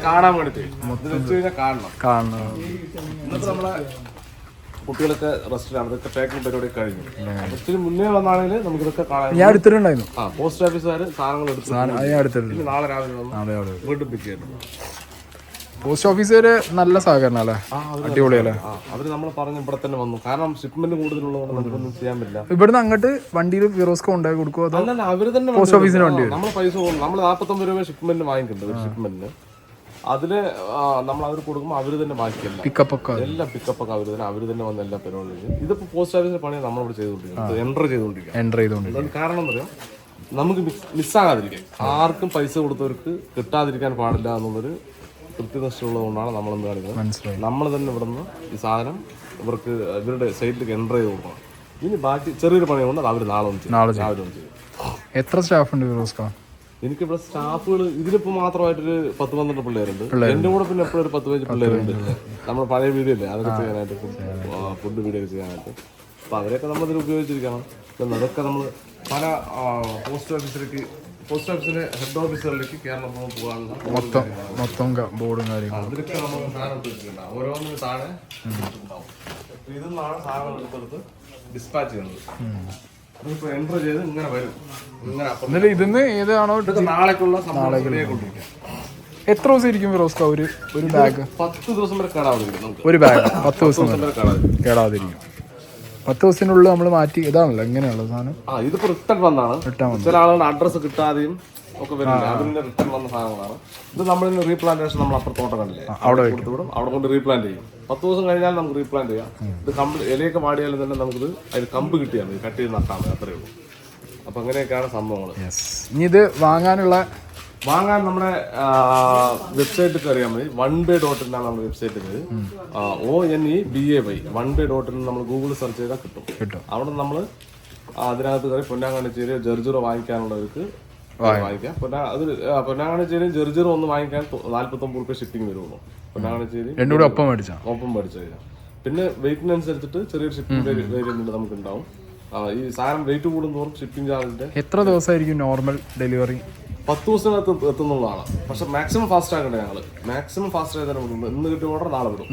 [SPEAKER 1] കാണാൻ വേണ്ടിട്ട് കാണണം. നമ്മളെ കുട്ടികളൊക്കെ റെസ്റ്റിലാണ്. ഇതൊക്കെ പാക്കിംഗ് പരിപാടി കഴിഞ്ഞു. ഒത്തിരി മുന്നേ വന്നാണെങ്കിൽ നമുക്ക് ഇതൊക്കെ കാണാൻ.
[SPEAKER 2] ഞാൻ എടുത്തിട്ടുണ്ടായിരുന്നു.
[SPEAKER 1] പോസ്റ്റ് ഓഫീസുകാർ സാധനങ്ങൾ എടുത്തിട്ടുണ്ട്. നാളെ രാവിലെ വീണ്ടും പിക്ക് ചെയ്യുന്നു.
[SPEAKER 2] പോസ്റ്റ് ഓഫീസുകാര് നല്ല സഹകരണം അല്ലേ, അടിപൊളിയല്ലേ.
[SPEAKER 1] അവര് നമ്മൾ പറഞ്ഞു ഇവിടെ തന്നെ വന്നു. കാരണം ഷിപ്മെന്റ് കൂടുതലുള്ളതുകൊണ്ട് നമുക്കൊന്നും ചെയ്യാൻ പറ്റില്ല.
[SPEAKER 2] ഇവിടുന്ന് അങ്ങോട്ട് വണ്ടിയിൽ ഫിറോസ്ക്ക് കൊണ്ടുപോയി കൊടുക്കുമോ?
[SPEAKER 1] അല്ലല്ല, അവര് തന്നെ
[SPEAKER 2] പോസ്റ്റ് ഓഫീസിന് വണ്ടി
[SPEAKER 1] നമ്മൾ പൈസ കൊടുക്കും. നമ്മൾ 49 രൂപ ഷിപ്മെന്റ് വാങ്ങിക്കുന്നുണ്ട്. ഒരു ഷിപ്മെന്റിന് അതില് നമ്മൾ അവർ കൊടുക്കുമ്പോൾ അവര് തന്നെ ബാക്കിയല്ല
[SPEAKER 2] പിക്കപ്പ് ഒക്കെ
[SPEAKER 1] എല്ലാം പിക്കപ്പ് ഒക്കെ അവര് തന്നെ വന്ന എല്ലാ പരിപാടിയും. ഇതിപ്പോ പോസ്റ്റ് ഓഫീസിന്റെ പണിയാണ് നമ്മളിവിടെ ചെയ്തുകൊണ്ടിരിക്കുന്നത്. എൻ്റർ ചെയ്തുകൊണ്ടിരിക്കുക. കാരണം എന്താ പറയാ, നമുക്ക് മിസ്സാകാതിരിക്കാൻ, ആർക്കും പൈസ കൊടുത്തവർക്ക് കിട്ടാതിരിക്കാൻ പാടില്ല എന്നുള്ളൊരു കൃത്യനിഷ്ഠയുള്ളത് കൊണ്ടാണ് നമ്മളെന്ത് കാണിക്കുന്നത്. നമ്മൾ തന്നെ ഇവിടെ നിന്ന് ഈ സാധനം ഇവർക്ക് ഇവരുടെ സൈറ്റിലേക്ക് എൻ്റർ ചെയ്ത് കൊടുക്കണം. ഇനി ബാക്കി ചെറിയൊരു പണിയുണ്ട്, അത് അവർ നാളെ രാവിലെ ചെയ്യും.
[SPEAKER 2] എത്ര സ്റ്റാഫ് ഉണ്ട് ഫിറോസ് ഖാൻ?
[SPEAKER 1] എനിക്കിവിടെ സ്റ്റാഫുകൾ ഇതിലിപ്പോ മാത്രമായിട്ടൊരു 10-12 പിള്ളേരുണ്ട്. എന്റെ കൂടെ പിന്നെ എപ്പോഴും ഒരു 10-15 പിള്ളേരുണ്ട്. നമ്മുടെ പഴയ വീഡിയോ അല്ലേ, അതൊക്കെ ചെയ്യാനായിട്ട്, ഫുഡ് വീഡിയോ ഒക്കെ ചെയ്യാനായിട്ട്. അപ്പൊ അവരെയൊക്കെ നമ്മളിതിൽ ഉപയോഗിച്ചിരിക്കണം. അതൊക്കെ നമ്മൾ പല പോസ്റ്റ് ഓഫീസിലെ ഹെഡ് ഓഫീസുകളിലേക്ക് കേരളം പോകാനുള്ള
[SPEAKER 2] മൊത്തം ബോർഡും കാര്യങ്ങളും
[SPEAKER 1] അതിലൊക്കെ നമ്മൾ സാധനം എടുത്തിട്ടുണ്ട്. ഓരോന്നിനും താഴെ ഉണ്ടാവും. ഇതെന്നാണ് സാധനം എടുത്തെടുത്ത് ഡിസ്പാച്ച് ചെയ്യുന്നത്. എൻ്റർ ചെയ്ത് ഇങ്ങനെ വരും. ഇങ്ങനെ
[SPEAKER 2] ഇതിന്ന് ഏതാണോ
[SPEAKER 1] നാളേക്കുള്ള കൊണ്ടിരിക്കുക.
[SPEAKER 2] എത്ര ദിവസം ഇരിക്കും ഫിറോസ് ഖാൻ ഒരു ബാഗ്?
[SPEAKER 1] 10 ദിവസം വരെ കേടാതിരിക്കും.
[SPEAKER 2] ഒരു ബാഗ് 10 ദിവസം കേടാതിരിക്കും. 10 ദിവസത്തിനുള്ളിൽ നമ്മൾ മാറ്റി. ഇതാണല്ലോ എങ്ങനെയുള്ള സാധനം.
[SPEAKER 1] ഇതിപ്പോ റിട്ടേൺ വന്നാണ്. ചില ആളുകളുടെ അഡ്രസ്സ് കിട്ടാതെയും ഒക്കെ വരില്ല. അതിന് റിട്ടേൺ വന്ന സാധനങ്ങളാണ്. ഇത് നമ്മളിന്ന് റീപ്ലാന്റേഷൻ നമ്മൾ അപ്പുറത്തോട്ടം കണ്ടില്ലേ, അവിടെ കൊടുത്തുവിടും. അവിടെ കൊണ്ട് റീപ്ലാന്റ് ചെയ്യും. 10 ദിവസം കഴിഞ്ഞാൽ നമുക്ക് റീപ്ലാന്റ് ചെയ്യാം. ഇത് ഇലയൊക്കെ വാടിയാലും തന്നെ നമുക്കിത് അതിന് കമ്പ് കിട്ടിയാൽ മതി, കട്ട് ചെയ്ത് നട്ടാൽ മതി, അത്രയേ ഉള്ളൂ. അപ്പൊ അങ്ങനെയൊക്കെയാണ് സംഭവങ്ങൾ.
[SPEAKER 2] ഇനി ഇത്
[SPEAKER 1] വാങ്ങാൻ നമ്മുടെ വെബ്സൈറ്റിൽ കയറിയാൽ മതി. onebay.in ആണ് നമ്മുടെ വെബ്സൈറ്റ്. ONEBAY onebay.in നമ്മൾ ഗൂഗിളിൽ സെർച്ച് ചെയ്താൽ കിട്ടും. അവിടെ നമ്മൾ അതിനകത്ത് കയറി പൊന്നാങ്കണ്ണി ചീര ജർജീറോ വാങ്ങിക്കാനുള്ളവർക്ക് വാങ്ങിക്കാം. പൊന്നാങ്കണ്ണി ചീരയും ജർജീറോ ഒന്ന് വാങ്ങിക്കാൻ 49 രൂപ ഷിപ്പിംഗ് വരുള്ളൂ. പൊന്നാങ്കണ്ണി ചീരയും
[SPEAKER 2] ഒപ്പം മേടിച്ചു കഴിഞ്ഞാൽ
[SPEAKER 1] പിന്നെ വെയിറ്റിനനുസരിച്ചിട്ട് ചെറിയൊരു ഷിപ്പിംഗ് വേരിയന്റ് നമുക്ക് ഉണ്ടാവും. ഈ സാധനം വെയിറ്റ് കൂടുന്നതോറും ഷിപ്പിംഗ് ചാർജിന്റെ
[SPEAKER 2] എത്ര ദിവസമായിരിക്കും നോർമൽ ഡെലിവറി?
[SPEAKER 1] 10 ദിവസത്തിനകത്ത് എത്തുന്നതാണ്. പക്ഷെ മാക്സിമം ഫാസ്റ്റ് ആക്കണ്ടേ ഞങ്ങള്. മാക്സിമം ഫാസ്റ്റ് ആയി തന്നെ വിടുന്നു. ഇന്ന് കിട്ടിയ ഓർഡർ നാളെ വിടും.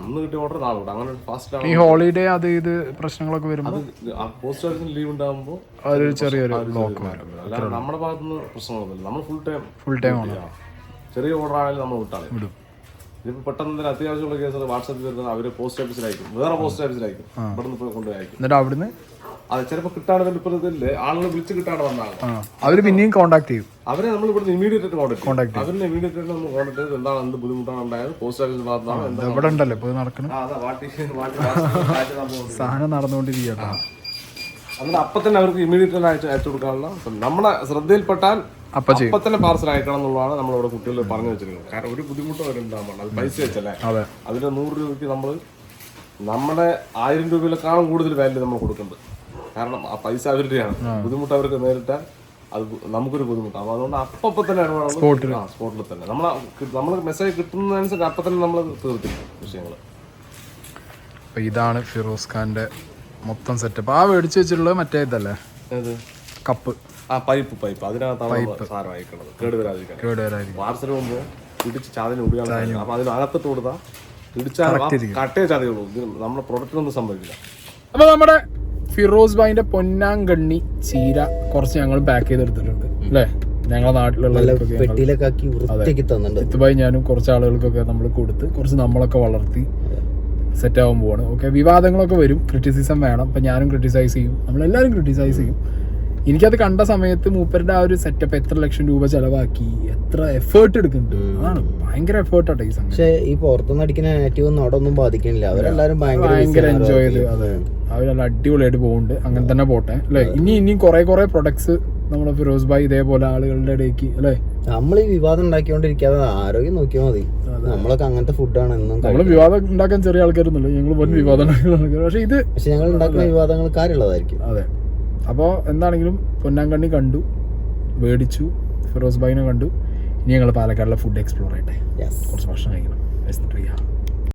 [SPEAKER 1] ഇന്ന് കിട്ടിയ ഓർഡർ നാളെ വിടും. അങ്ങനെ ഫാസ്റ്റ് ആണ്.
[SPEAKER 2] ഈ ഹോളിഡേ അത് ഇത് പ്രശ്നങ്ങളൊക്കെ വരുമ്പോൾ
[SPEAKER 1] പോസ്റ്റ് ഓഫീസിന് ലീവ് ഉണ്ടാകുമ്പോൾ
[SPEAKER 2] അതൊരു ചെറിയൊരു ബ്ലോക്ക് വരും.
[SPEAKER 1] അല്ലാതെ നമ്മുടെ ഭാഗത്തുനിന്ന് പ്രശ്നങ്ങളൊന്നുമില്ല. നമ്മൾ ഫുൾ ടൈം ചെറിയ ഓർഡർ ആയാലും നമ്മൾ വിട്ടാളെ വിടും. ഇതിപ്പോ പെട്ടെന്ന് അത്യാവശ്യമുള്ള കേസ് വാട്സാപ്പിൽ വരുന്നത് അവര് പോസ്റ്റ് ഓഫീസിലായിരിക്കും, വേറെ പോസ്റ്റ് ഓഫീസിലായിരിക്കും, ഇവിടുന്ന് പോയി കൊണ്ടുപോയി.
[SPEAKER 2] എന്നിട്ട് അവിടുന്ന്
[SPEAKER 1] അത് ചിലപ്പോൾ കിട്ടാതെ ഇപ്പോഴത്തെ ആളുകൾ വിളിച്ച് കിട്ടാതെ വന്നാണ്
[SPEAKER 2] അവര് പിന്നെയും കോൺടാക്ട് ചെയ്യും.
[SPEAKER 1] അവരെ നമ്മൾ ഇവിടുന്ന് ഇമീഡിയറ്റ് കോൺടാക്ട് ചെയ്യും. അവരിന് ഇമീഡിയറ്റ് നമ്മൾ കോൺടാക്ട് ചെയ്ത് എന്താണ് എന്ത് ബുദ്ധിമുട്ടാണ് ഉണ്ടായത്, പോസ്റ്റ് ഓഫീസിൽ ഭാഗത്താണ്
[SPEAKER 2] ഇവിടെ ഉണ്ടല്ലോ ഇപ്പോൾ നടക്കണം സാധനം നടന്നുകൊണ്ടിരിക്കട്ടോ.
[SPEAKER 1] എന്നിട്ട് അപ്പം തന്നെ അവർക്ക് ഇമീഡിയറ്റ് അയച്ചു കൊടുക്കാനുള്ള നമ്മുടെ ശ്രദ്ധയിൽപ്പെട്ടാൽ അപ്പം തന്നെ പാർസൽ അയക്കണം എന്നുള്ളതാണ് നമ്മളിവിടെ കുട്ടികൾ പറഞ്ഞു വെച്ചിരിക്കുന്നത്. കാരണം ഒരു ബുദ്ധിമുട്ടും അവരുണ്ടാകുമ്പോൾ അത് പൈസ വെച്ചല്ലേ, അതിന് 100 രൂപയ്ക്ക് നമ്മൾ നമ്മുടെ 1000 രൂപയിലേക്കാളും കൂടുതൽ വാല്യൂ നമ്മൾ കൊടുക്കുന്നുണ്ട്. കാരണം ആ പൈസ അവരുടെയാണ്, ബുദ്ധിമുട്ട് അവർക്ക് നേരിട്ടാൽ അത് നമുക്കൊരു ബുദ്ധിമുട്ടാണ്. അപ്പോൾ അതുകൊണ്ട് അപ്പം തന്നെ സ്പോട്ടിൽ തന്നെ നമ്മൾ മെസ്സേജ് കിട്ടുന്നതനുസരിച്ച് അപ്പം തന്നെ നമ്മൾ തീർത്തിരിക്കും വിഷയങ്ങൾ.
[SPEAKER 2] അപ്പോൾ ഇതാണ് ഫിറോസ് ഖാന്റെ മൊത്തം സെറ്റപ്പ്. ആ മേടിച്ച് വെച്ചിട്ടുള്ളത് മറ്റേ ഇതല്ലേ കപ്പ്,
[SPEAKER 1] പൈപ്പ് അതിനകത്താണ് സാധനം അയക്കുന്നത്. കേടുവരാതിരിക്കും. പാർസൽ പോകുമ്പോൾ ഇടിച്ച് ചാതിന് ഉപയോഗം. അപ്പൊ അതിനകത്തിട്ട് കൊടുത്താൽ ഇടിച്ചാൽ കട്ടേ ചാതിയുള്ളൂ. നമ്മുടെ പ്രൊഡക്റ്റിനൊന്നും സംഭവിക്കില്ല.
[SPEAKER 2] അപ്പൊ നമ്മുടെ ഫിറോസ് ഭായിന്റെ പൊന്നാങ്കണ്ണി ചീര കുറച്ച് ഞങ്ങൾ പാക്ക് ചെയ്തെടുത്തിട്ടുണ്ട് അല്ലേ, ഞങ്ങളുടെ നാട്ടിലുള്ള ഇത്തുബായി ഞാനും കുറച്ച് ആളുകൾക്കൊക്കെ നമ്മൾ കൊടുത്ത് കുറച്ച് നമ്മളൊക്കെ വളർത്തി സെറ്റ് ആവാൻ പോവാണ്. ഓക്കെ, വിവാദങ്ങളൊക്കെ വരും, ക്രിറ്റിസിസം വേണം. അപ്പം ഞാനും ക്രിറ്റിസൈസ് ചെയ്യും, നമ്മളെല്ലാവരും ക്രിറ്റിസൈസ് ചെയ്യും. എനിക്കത് കണ്ട സമയത്ത് മൂപ്പരുടെ ആ ഒരു സെറ്റപ്പ് എത്ര ലക്ഷം രൂപ ചെലവാക്കി എത്ര എഫേർട്ട് എടുക്കുന്നുണ്ട്, അതാണ് ഭയങ്കര എഫേർട്ടാണ് ഈ സമയം.
[SPEAKER 3] പക്ഷേ ഈ പുറത്തുനിന്ന് അടിക്കുന്ന നെഗറ്റീവ് ഒന്നും അവിടെ ഒന്നും ബാധിക്കുന്നില്ല. അവരെല്ലാരും
[SPEAKER 2] ഭയങ്കര എൻജോയ് ചെയ്ത് അതെ അവരെല്ലാം അടിപൊളിയായിട്ട് പോകുന്നുണ്ട്. അങ്ങനെ തന്നെ പോട്ടെ അല്ലേ. ഇനിയും കുറെ പ്രൊഡക്ട്സ് നമ്മുടെ ഫിറോസ് ഭായ് ഇതേപോലെ ആളുകളുടെ ഇടയ്ക്ക് അല്ലേ.
[SPEAKER 3] നമ്മൾ ഈ വിവാദം ഉണ്ടാക്കിക്കൊണ്ടിരിക്കാതെ ആരോഗ്യം നോക്കിയാൽ മതി. നമ്മളൊക്കെ അങ്ങനത്തെ ഫുഡാണ് എന്നും.
[SPEAKER 2] നമ്മള് വിവാദം ഉണ്ടാക്കാൻ ചെറിയ ആൾക്കാരൊന്നുമില്ല, ഞങ്ങൾ വൻ വിവാദം ഉണ്ടാക്കുന്ന.
[SPEAKER 3] പക്ഷെ ഞങ്ങൾ ഉണ്ടാക്കുന്ന വിവാദങ്ങൾ കാര്യമുള്ളതായിരിക്കും.
[SPEAKER 2] അതെ. അപ്പോൾ എന്താണെങ്കിലും പൊന്നാങ്കണ്ണി കണ്ടു, മേടിച്ചു, ഫിറോസ് ഭായിനെ കണ്ടു. ഇനി ഞങ്ങൾ പാലക്കാടിലെ ഫുഡ് എക്സ്പ്ലോർ ചെയ്യട്ടെ, കുറച്ച് ഭക്ഷണം കഴിക്കണം.